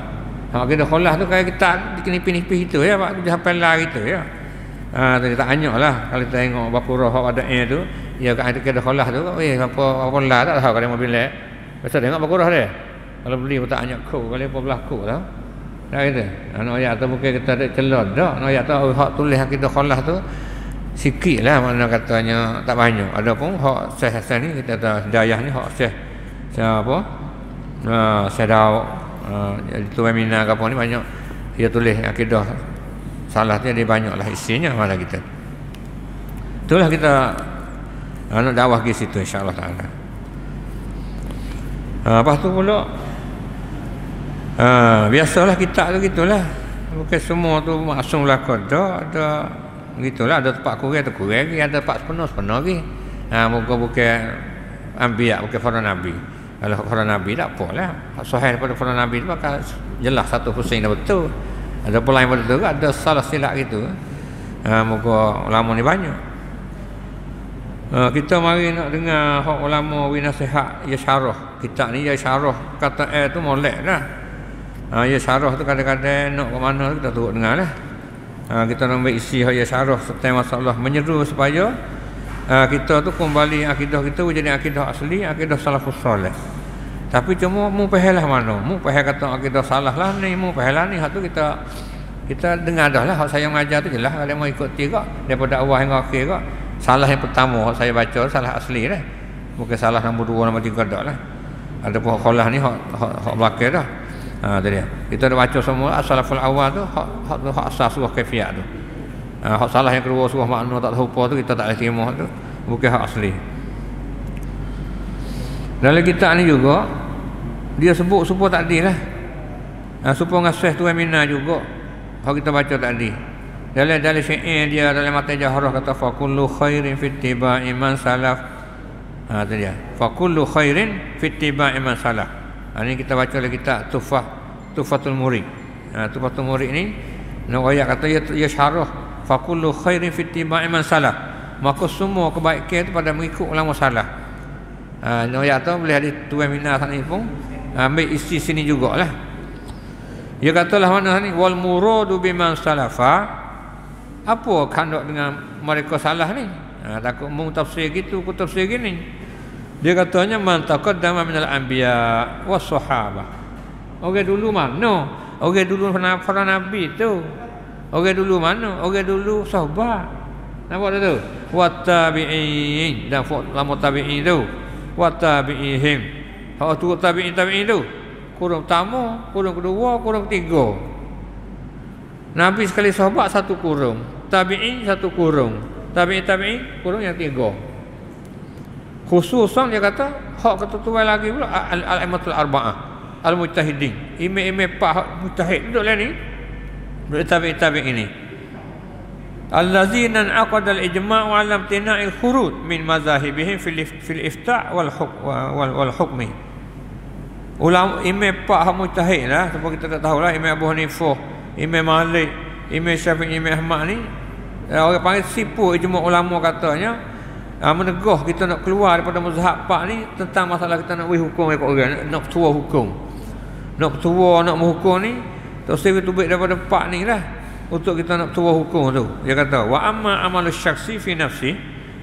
[SPEAKER 1] Hak akidah khalas tu karya kita dikenipis-nipis itu ya, pak tu sampai lah gitu ya. Tadi tak banyak lah kalau kita tengok berapa roh hak ada tu ya kat akidah khalas tu apa lah tak tahu kalau mobil lek. Biasa tengok berapa roh dia. Kalau beli pun tak banyak ko, kalau 14 ko tau. Tak kata. Nak ayat tu bukan kita ada celot dah. Nak ayat tu hak tulis akidah khalas tu sikitlah makna katanya tak banyak. Ada pun hak Syekh Hasan ni kita tahu hidayah ni hak Syekh siapa? Syekh Daud Tuan Mina ke apa ni banyak dia tulis akidah salah dia banyaklah isinya mana kita. Itulah kita nak dakwah ke situ insya-Allah taala. Lepas tu pula biasalah kitab tu gitulah. Bukan semua tu maksum lakon dah ada gitulah, ada tempat kurang tu kurang lagi, ada tempat sepenuh lagi. Moga bukan anbiya, bukan para nabi. Kalau para nabi tak apalah. Sahih daripada para nabi tu bakal jelas satu pusing dah betul. Ada pula yang betul ada salah silap gitu. Moga ulama ni banyak. Kita mari nak dengar hak ulama wi nasihat ya syarah. Kitab ni ya syarah kata tu molek dah. Ya syarah tu kadang-kadang nak ke mana kita turut dengar lah. Kita nak ambil isi ya syarah serta masalah menyeru supaya kita tu kembali akidah kita jadi akidah asli, akidah salafus salih. Tapi cuma mu pahalah mana? Mu pahal kata akidah salah lah ni, mu pahalah ni hak tu kita dengar dah lah hak saya mengajar tu jelas kalau mau ikut tiga daripada awal hingga akhir kak. Salah yang pertama hak saya baca salah asli dah. Bukan salah nombor 2 nombor 3 dak lah. Ada pun khalah ni hak belakang dah. Tadi kita dah baca semua as-salaful awal tu hak asas surah kaifiat tu. Hak salah yang kedua surah makna tak tahu apa tu kita tak boleh terima tu. Bukan hak asli. Dalam kitab ni juga dia sebut tadi lah. Supaya ngasih Tuan Mina juga hak kita baca tadi. Dalam syair dia dalam mata jahrah kata fa kullu khairin fi ittiba'i man salaf. Tu dia. Fa kullu khairin fi ittiba'i man salaf. Ini kita baca lagi kitab Tuhfatul Murid. Tuhfatul Murid ni nak ayat kata ya syarah fa kullu khairin fi ittiba'i man salaf. Maka semua kebaikan itu pada mengikut ulama salaf. Nak ayat tu boleh ada Tuan Mina sana ni pun ambil isi sini jugalah. Dia katalah mana ni wal muradu biman salafa Apa kandok dengan mereka salah ni? Takut mung tafsir gitu, ku tafsir gini. Dia katanya man taqaddama minal anbiya was sahabah. Orang dulu mana? Orang dulu para nabi tu. Orang dulu mana? Orang dulu sahabat. Nampak tu? Wa tabi'in dan lama tabi'in tu. Wa tabi'ihim. Hak tu tabi'in tu. Kurung pertama, kurung kedua, kurung ketiga. Nabi sekali sahabat satu kurung, tabi'in satu kurung, tabi'in kurung yang tiga. Khususan dia kata hak ketentuan lagi pula al-aimatul arba'ah al-mujtahidin, imam-imam pak mujtahid duduk lah ni, duduk tabi'in ini. Allazina aqada al-ijma' wa lam tina'il khuruj min mazahibihim fil ifta' wal hukmi. Ulama imam pak mujtahid lah, sebab kita tak tahulah imam Abu Hanifah, Imam Malik, Imam Syafi'i, Imam Ahmad ni orang panggil sipu ijma' ulama katanya menegah kita nak keluar daripada mazhab pak ni tentang masalah kita nak beri hukum dekat orang, nak tua hukum. Nak tua nak menghukum ni terus tubik daripada pak ni lah untuk kita nak tua hukum tu. Dia kata wa amma amalus syakhsi fi nafsi,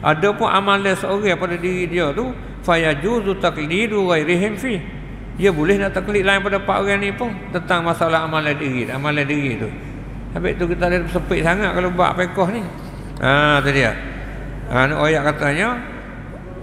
[SPEAKER 1] ada pun amalan seorang pada diri dia tu fayajuzu taqlidu ghairihim fi. Dia boleh nak taklid lain pada pak orang ni pun tentang masalah amalan diri tu. Habis tu kita ada sepit sangat kalau bab fiqh ni. Tu dia. Nak ayat katanya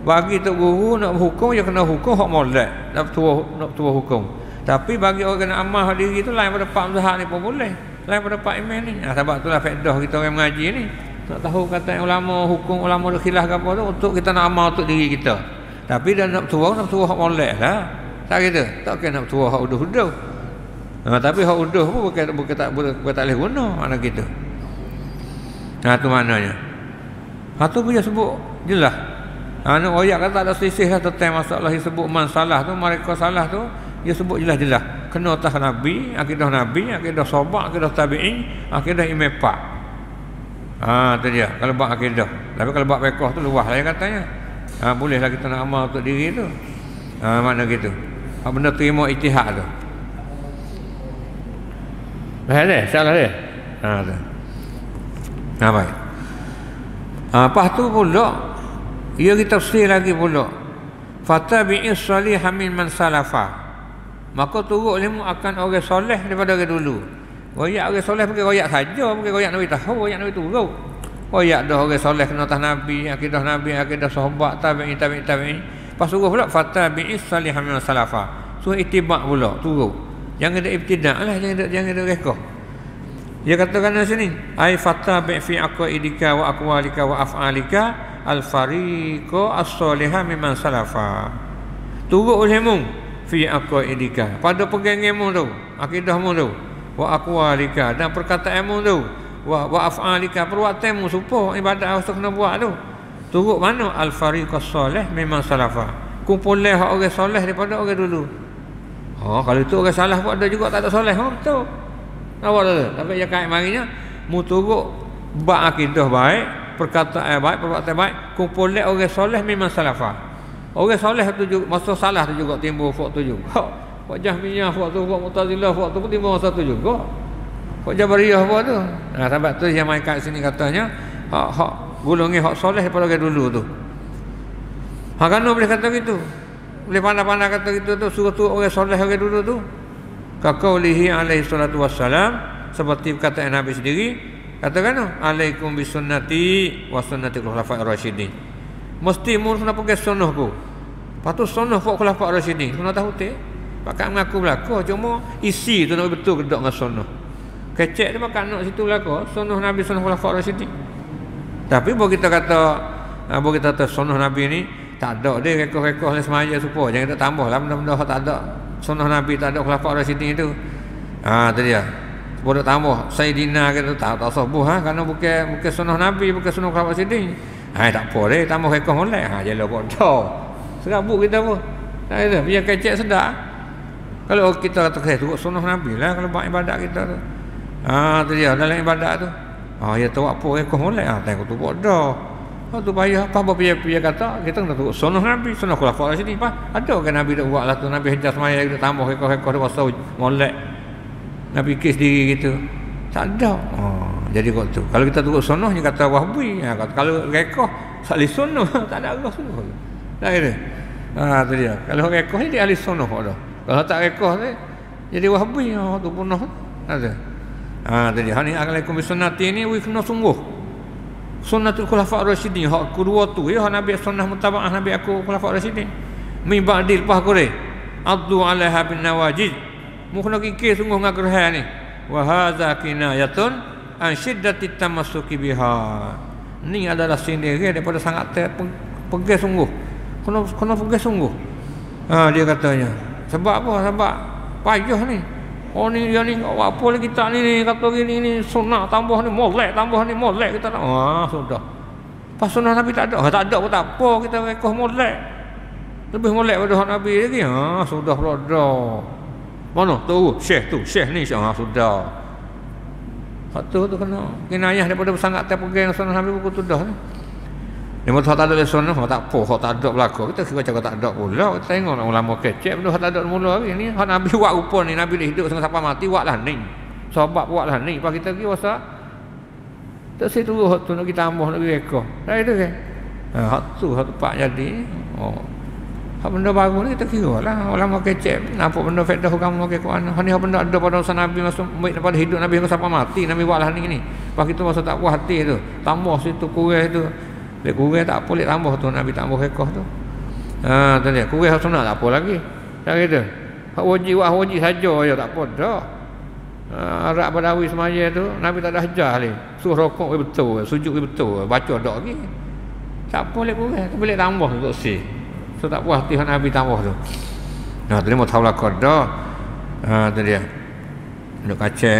[SPEAKER 1] bagi tok guru nak berhukum dia kena hukum hak molek, nak tua hukum. Tapi bagi orang nak amal diri tu lain pada pak mazhab ni pun boleh. Lain pada pak imam ni. Sebab itulah faedah kita orang mengaji ni. Nak tahu kata ulama hukum ulama khilaf ke apa tu untuk kita nak amal untuk diri kita. Tapi dah nak tua hak molek lah. Tak gitu, tak kena nak tua hak uduh-uduh. Tapi hak uduh pun bukan tak boleh guna mana gitu. Tu maknanya. Tu dia sebut jelas. Nak ayat kata ada selisih lah tentang masalah yang sebut man salah tu, mereka salah tu, dia sebut jelas-jelas. Kena atas Nabi, akidah sahabat, akidah tabi'in, akidah imam pak. Tu dia. Kalau bab akidah. Tapi kalau bab fiqh tu luas lah katanya. Bolehlah kita nak amal untuk diri tu. Makna gitu. Benda terima ijtihad tu. Salah dia. Tu. Baik. Lepas tu pula ia kita tafsir lagi pula. Fatabi'is salihah min man salafa. Maka turut ilmu akan orang soleh daripada orang dulu. Royak orang soleh pergi royak saja, pergi royak Nabi tahu, royak Nabi turut. Royak dah orang soleh kena atas Nabi, akidah sahabat, tabi'in. Pas suruh pula fatabi'is salihah min salafa. Suruh ittiba' pula turut. Jangan ada ibtida' lah, jangan ada reka. Dia katakan di sini, ai fatabi' fi aqaidika wa aqwalika wa af'alika al-fariqa as-salihah mimman salafa. Turut olehmu fi aqaidika, pada pegangmu tu, akidahmu tu, wa aqwalika dan perkataanmu tu, wa af'alika perbuatanmu supaya ibadat harus kena buat tu. Turut mana al-fariqas soleh memang salafa. Kumpulan hak orang soleh daripada orang dulu. Kalau itu orang salah pun ada juga tak ada soleh. Betul. Nampak tak? Tapi yang kait marinya mu turut bab akidah baik, perkataan baik, perbuatan baik, kumpulan orang soleh memang salafa. Orang soleh tu juga masa salah tu juga timbul fak tu juga. Fak Jahmiyah, fak tu, fak Mu'tazilah, fak tu pun timbul masa tu juga. Fak Jabariyah apa tu. Sebab tu yang mai kat sini katanya hak golongan hak soleh daripada orang dulu tu. Kan boleh kata gitu. Boleh pandai-pandai kata gitu tu, suruh tu orang soleh orang dulu tu. Kaqaulihi alaihi salatu wassalam, seperti kata Nabi sendiri, katakan alaikum bisunnati wa sunnati khulafa'ir rasyidin. Mesti mun kena pakai sunnahku. Patut sunnah pak khulafa'ir rasyidin. Kena tahu tak? Pakai mengaku belaka cuma isi tu nak betul kedak dengan sunnah. Kecek dia makan nak situ belaka, sunnah Nabi sunnah khulafa'ir rasyidin. Tapi bila kita kata sunnah Nabi ni tak ada dia rekod-rekod oleh semaya supaya jangan tak tambah lah benda-benda tak ada sunnah Nabi, tak ada khulafa'ir rasyidin itu. Tu dia. Sebab tambah Sayyidina kata tak sabuh kerana bukan sunnah Nabi, bukan sunnah khulafa'ir rasyidin. Tak apa dia tambah rekod molek. Jalan bodoh. Serabut kita pun. Tak ada biar kecek sedar. Kalau kita kata turut sunnah Nabi lah kalau buat ibadat kita tu. Tu dia dalam ibadat tu. Ya tahu apa rekod molek. Tengok tu bodoh. Tu payah apa biar kata kita kena turut sunnah Nabi, sunnah khulafa'ir rasyidin. Ada kan Nabi dah buat lah tu, Nabi hijaz semaya kita tambah rekod-rekod dia pasal molek. Nabi kes diri gitu. Tak ada. Jadi kok tu. Kalau kita turut sunnah dia kata wahbi. Kalau rekoh ahli sunnah tak ada arah sunnah. Tak ada. Tu dia. Kalau rekoh ni dia ahli sunnah dah. Kalau tak rekoh ni jadi wahbi tu punah. Ada. Tu dia. Hani alaikum bisunnati ni we kena sungguh. Sunnatul khulafa' ar-rasyidin hak kedua tu ya Nabi sunnah mutaba'ah Nabi aku khulafa' ar-rasyidin. Min ba'dil lepas kore. Addu 'alaiha bin nawajid. Mu kena kikir sungguh dengan gerhai ni. Wa hadza kinayatun an syiddati tamassuki biha. Ni adalah sindir daripada sangat pegang sungguh. Kena pegang sungguh. Dia katanya. Sebab apa? Sebab payah ni. Oh ni dia ni apa lagi kita ni kata gini ni sunnah tambah ni molek tambah ni molek kita nak. Sudah. Pas sunnah Nabi tak ada. Tak ada pun tak apa kita rekoh molek. Lebih molek pada Nabi lagi. Sudah pula dah. Mana tu syekh ni sudah. Satu tu kena kinayah daripada sangat terpegang sunnah Nabi buku tu dah. Dia tak ada sunnah, tak apa, tak ada berlaku. Kita baca tak ada pula. Kita tengok ulama kecek benda tak ada mula hari ni. Hak Nabi buat rupa ni, Nabi dah hidup sampai mati buatlah ni. Sahabat buatlah ni. Pas kita pergi wasa tak situ hak tu nak kita tambah nak reka. Dah itu ke? Hak tu hak tempat jadi. Hak benda baru ni kita kiralah ulama kecek nampak benda faedah agama ke Quran. Hak ni hak benda ada pada masa Nabi masa pada hidup Nabi sampai mati. Nabi buatlah ni. Pas kita masa tak puas hati tu, tambah situ kurang tu. Lek kurang tak apa lek tambah tu Nabi tambah rekoh tu. Tu dia kurang sunat tak apa lagi. Tak kira. Hak wajib saja ya tak apa dah. Arak badawi semaya tu Nabi tak ada hajar leh. Suruh rokok betul, sujud betul, baca dak lagi. Tak apa lek kurang, boleh tambah untuk si. So tak puas hati Nabi tambah tu. Tu dia mau tahu lah qada. Tu dia. Nak kaca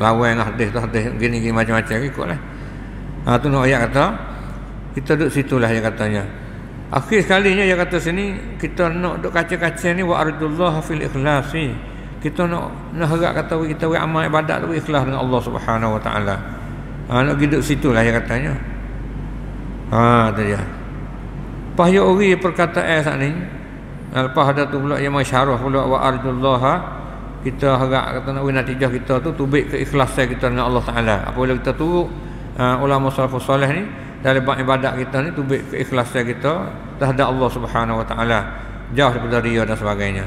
[SPEAKER 1] lawan hadis tu hadis gini macam-macam ikutlah. Tu nak ayat kata kita duduk situlah dia katanya. Akhir sekalinya dia kata sini kita nak duduk kaca-kaca ni wa ardullah fil ikhlasi. Kita nak harap kata kita buat amal ibadat tu ikhlas dengan Allah Subhanahu wa taala. Nak duduk situlah dia katanya. Tu dia. Pas ya ori perkataan saat ni. Lepas ada tu pula yang masyarah pula wa ardullah kita harap kata nak natijah kita tu tubik keikhlasan kita dengan Allah taala. Apabila kita turut ulama salafus soleh ni dalam ibadat kita ni tubik keikhlasan kita terhadap Allah Subhanahu wa taala, jauh daripada riya dan sebagainya.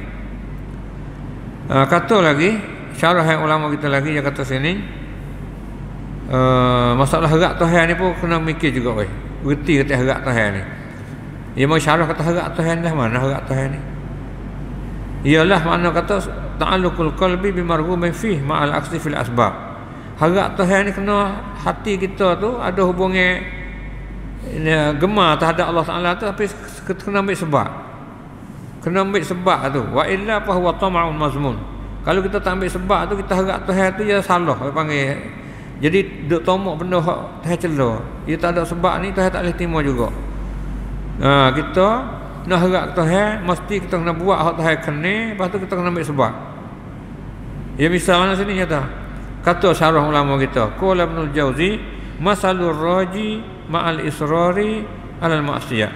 [SPEAKER 1] Kata lagi syarah yang ulama kita lagi dia kata sini masalah harap Tuhan ni pun kena mikir juga weh. Berti kata harap Tuhan ni. Dia mau syarah kata harap Tuhan dah mana harap Tuhan ni? Ialah makna kata ta'alluqul qalbi bimarghumin fih ma'al aksi fil asbab. Harap Tuhan ni kena hati kita tu ada hubungan gemar terhadap Allah Taala tu tapi kena ambil sebab. Kena ambil sebab tu. Wa illa fa huwa tama'un mazmun. Kalau kita tak ambil sebab tu kita harap Tuhan tu dia salah dia panggil. Jadi duk tomak benda hak Tuhan cela. Dia tak ada sebab ni Tuhan tak boleh terima juga. Kita nak harap Tuhan mesti kita kena buat hak Tuhan kena, lepas tu kita kena ambil sebab. Ya misalnya sini kata syarah ulama kita, qala Ibnul Jauzi masalur raji ma'al israri alal maksiyah.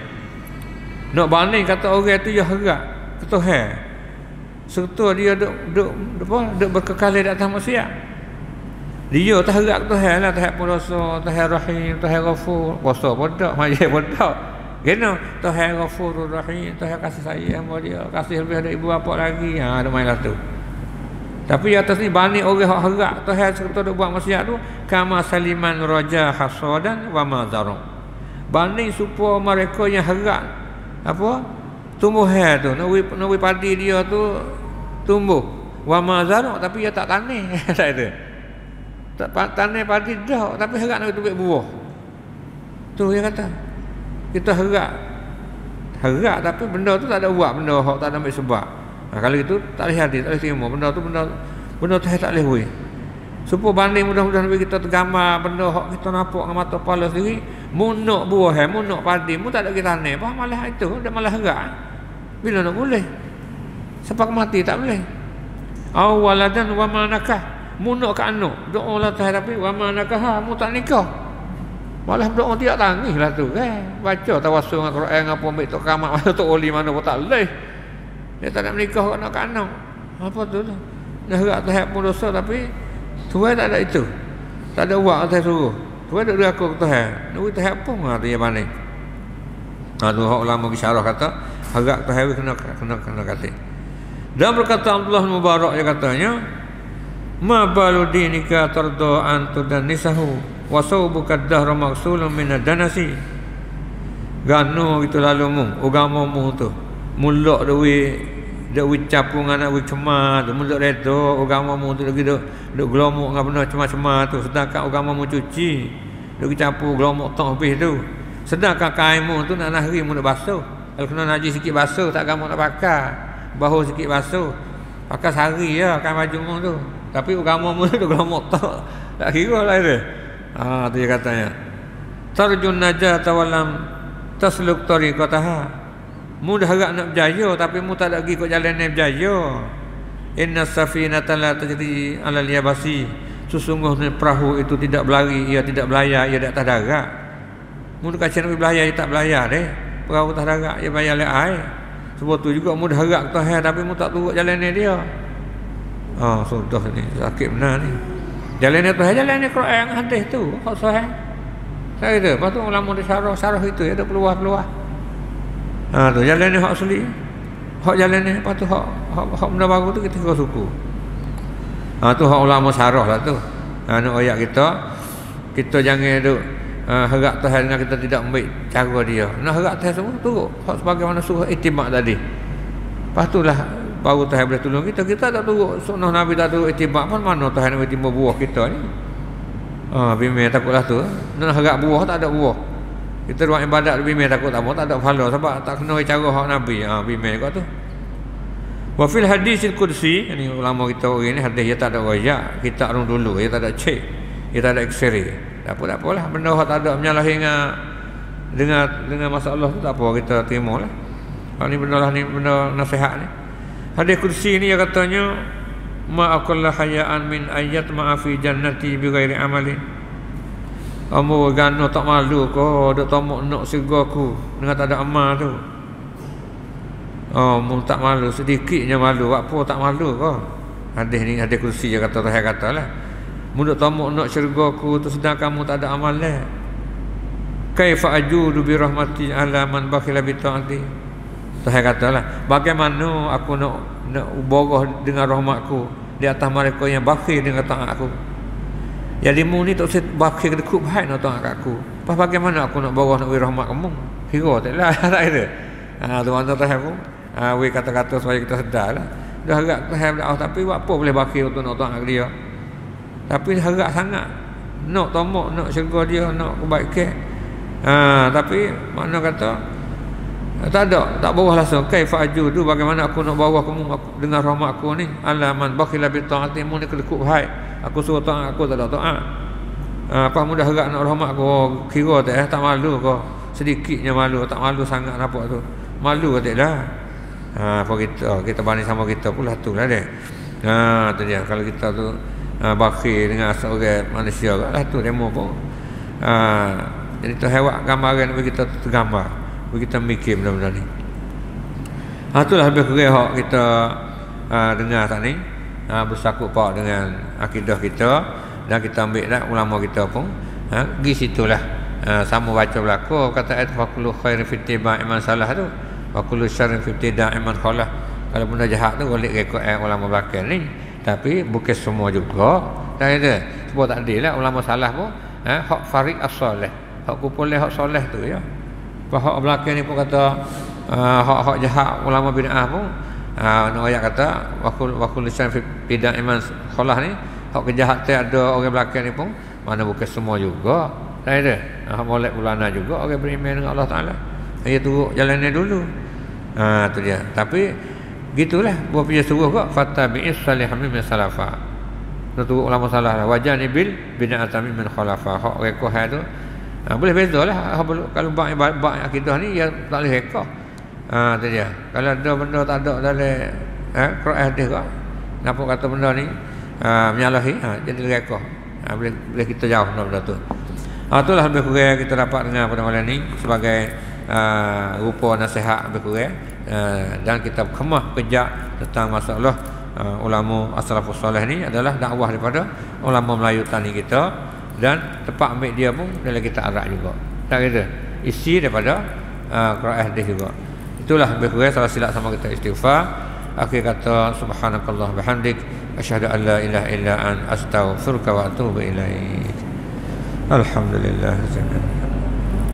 [SPEAKER 1] Nak banding kata orang tu dia harap ke Tuhan serta dia duk berkekal di atas maksiat. Dia tak harap ke Tuhan lah, Tuhan Puasa, Tuhan Rahim, Tuhan Ghafur, puasa bodak, majlis bodak. Kena Tuhan Ghafurur Rahim, Tuhan kasih sayang pada dia, kasih lebih ada ibu bapa lagi. Ada mainlah tu. Tapi atas ni banding orang hak harap Tuhan serta duk buat maksiat tu kama saliman raja hasadan wa mazarun. Banding supaya mereka yang harap apa tumbuhan tu nak padi dia tu tumbuh wa mazarun tapi dia tak tanam. Tak ada. Tak tanam padi dah tapi harap nak tumbuh buah. Tu dia kata. Kita harap tapi benda tu tak ada buat, benda hak tak ada ambil sebab. Kalau itu tak boleh hadir, tak boleh terima benda tu benda tu tak boleh buat. Supaya banding mudah-mudahan kita tergambar benda hak kita nampak dengan mata kepala sendiri, mu nak buah, mu nak padi, mu tak ada kita tanam, apa malah itu dah malah harap. Bila nak boleh? Sampai mati tak boleh. Awaladan wa manakah, mu nak ke anak, doa lah tapi wa manakah, mu tak nikah. Malah doa tidak tangis lah tu kan. Baca tawassul dengan Quran apa ambil tok kamat mana tok oli mana pun tak boleh. Dia tak nak menikah kat anak-anak. Apa tu? Dah harap Tuhan pun dosa tapi Tuhan tak ada itu. Tak ada buat atas suruh. Tu ada dia aku Tuhan. Nak Tuhan apa tu yang mana? Tu hak ulama bisyarah kata, harap Tuhan kena kata. Dan berkata Abdullah bin Mubarak dia katanya, ma balu dinika tarda an tudannisahu wa sawbuka dahra maqsulun min ad-danasi. Gano itu lalu agamamu tu. Mulak dewi capung anak dewi cemar tu mulak redo agamamu tu lagi duk gelomok dengan benda cemar-cemar tu, sedangkan agamamu cuci duk campur gelomok tok habis tu. Sedangkan kainmu tu nak nahri mu nak basuh. Kalau kena najis sikit basuh, tak gamak nak pakai. Bahu sikit basuh, pakai sehari ya kain bajumu tu. Tapi agamamu tu gelomok tok. Tak kira lah dia. Tu dia katanya. Tarjun najata walam tasluk tariqataha. Mu dah harap nak berjaya tapi mu tak ada pergi ikut jalan yang berjaya. Inna safinata la tajri 'alal yabasi. Sesungguhnya perahu itu tidak berlari, ia tidak berlayar, ia di atas darat. Mu dekat nak berlayar, ia tak berlayar deh. Perahu atas darat, ia bayar oleh air. Sebab tu juga mu dah harap Tuhan tapi mu tak turut jalan dia. Sudah ni sakit benar ni. Jalan Tuhan, jalan Quran hadis tu, hak sahih. Saya tu, lepas tu ulama dia syarah itu ya, ada peluah-peluah. Tu jalan ni hak asli. Hak jalan ni, lepas tu hak benda baru tu kita kena suku. Tu hak ulama syarah lah tu. Nak ayat kita jangan duk harap Tuhan dengan kita tidak ambil cara dia. Nak harap Tuhan semua turut. Hak sebagaimana suruh itimak tadi. Lepas tu lah baru Tuhan boleh tolong kita. Kita tak turut sunnah Nabi, tak turut itimak pun mana Tuhan nak timbul buah kita ni. Bimbing takutlah tu. Nak harap buah tak ada buah. Kita buat ibadat bimbing takut tak ada pahala sebab tak kena cara hak Nabi. Bimbing kat tu. Wa fil hadisil qudsi, ni ulama kita orang ni hadis dia tak ada rajak, kita orang dulu dia tak ada cek, dia tak ada x-ray. Tak apalah benda hak tak ada menyalahi dengan masalah tu tak apa kita terimalah. Ni benda nasihat ni. Hadis qudsi ni dia katanya ma aqalla hayaan min ayat ma fi jannati bi ghairi amalin. Kamu gano tak malu ko dok tomok nak syurga aku dengan tak ada amal tu. Mu tak malu, sedikitnya malu. Apa tak malu ko? Hadis ni hadis kursi je kata Tuhan katalah. Mu dok tomok nak syurga aku tu sedangkan kamu tak ada amal lah. Kaifa ajudu bi rahmati ala man bakhila bi ta'ati. Tuhan katalah, bagaimana aku nak borah dengan rahmatku di atas mereka yang bakhil dengan taat aku. Jadi mu ni tak usah bakhil kedekut baik nak taat aku. Pas bagaimana aku nak borah nak beri rahmat kamu? Kira taklah tak ada. Tu mana Tuhan pun we kata-kata supaya kita sedar lah. Dah harap Tuhan berdoa tapi buat apa boleh bakhil untuk nak taat dia. Tapi harap sangat nak tomok, nak syurga dia, nak kebaikan. Tapi mana kata tak ada, tak bawah langsung. Kaifa ajudu, bagaimana aku nak bawah kamu dengan rahmat aku ni? Alaman bakhila bi ta'ati, mu ni kelekut baik. Aku suruh taat aku tak ada taat. Apa mudah harap nak rahmat aku, kira tak malu kau. Sedikitnya malu, tak malu sangat nampak tu. Malu ke taklah. Apa kita banding sama kita pula tu lah dia. Tu dia kalau kita tu bakhil dengan seorang manusia lah tu demo pun. Jadi tu hewak gambaran bagi kita tergambar. Kita mikir benda-benda ni. Itulah lebih kurang hak kita dengar tak ni. Bersakut pak dengan akidah kita dan kita ambil dah ulama kita pun pergi situlah. Sama baca belaka kata ayat faqulu khairin fi ittiba'i man salah tu. Wa kullu syarrin fi ibtida'i man khalah. Kalau benda jahat tu boleh rekod ulama belakang ni. Tapi bukan semua juga. Tak ada. Sebab tak adil lah ulama salah pun hak farid as-salih. Hak kumpulan hak soleh tu ya. Hak belakang ni pun kata hak jahat ulama bid'ah pun nak ayat kata wakul lisan fi bidah iman khalah ni hak kejahatan ada orang belakang ni pun mana bukan semua juga. Tak ada. Hak molek ulana juga orang beriman dengan Allah Taala. Dia turut jalannya dulu. Tu dia. Tapi gitulah buat punya suruh kok fatabi'is salihin min salafa. Turut ulama salah lah. Wajani bil bid'atan min khalafa. Hak rekoh tu boleh beza lah. Kalau bak akidah ni ya tak boleh rekah. Tu dia. Kalau ada benda tak ada dalam Quran hadis kau nampak kata benda ni menyalahi jadi rekah. Boleh kita jauh benda tu. Itulah lebih kurang kita dapat dengar pada malam ni sebagai rupa nasihat lebih kurang dan kita kemah kejak tentang masalah ulama as-salafus salih ni adalah dakwah daripada ulama Melayu tani kita. dan tempat ambil dia pun dalam kitab Arab juga. Tak kira isi daripada qiraat hadis juga. Itulah lebih kurang salah silap sama kita istighfar. Akhir kata subhanakallah bihamdik asyhadu an la ilaha illa anta astaghfiruka wa atubu ilaik. Alhamdulillah.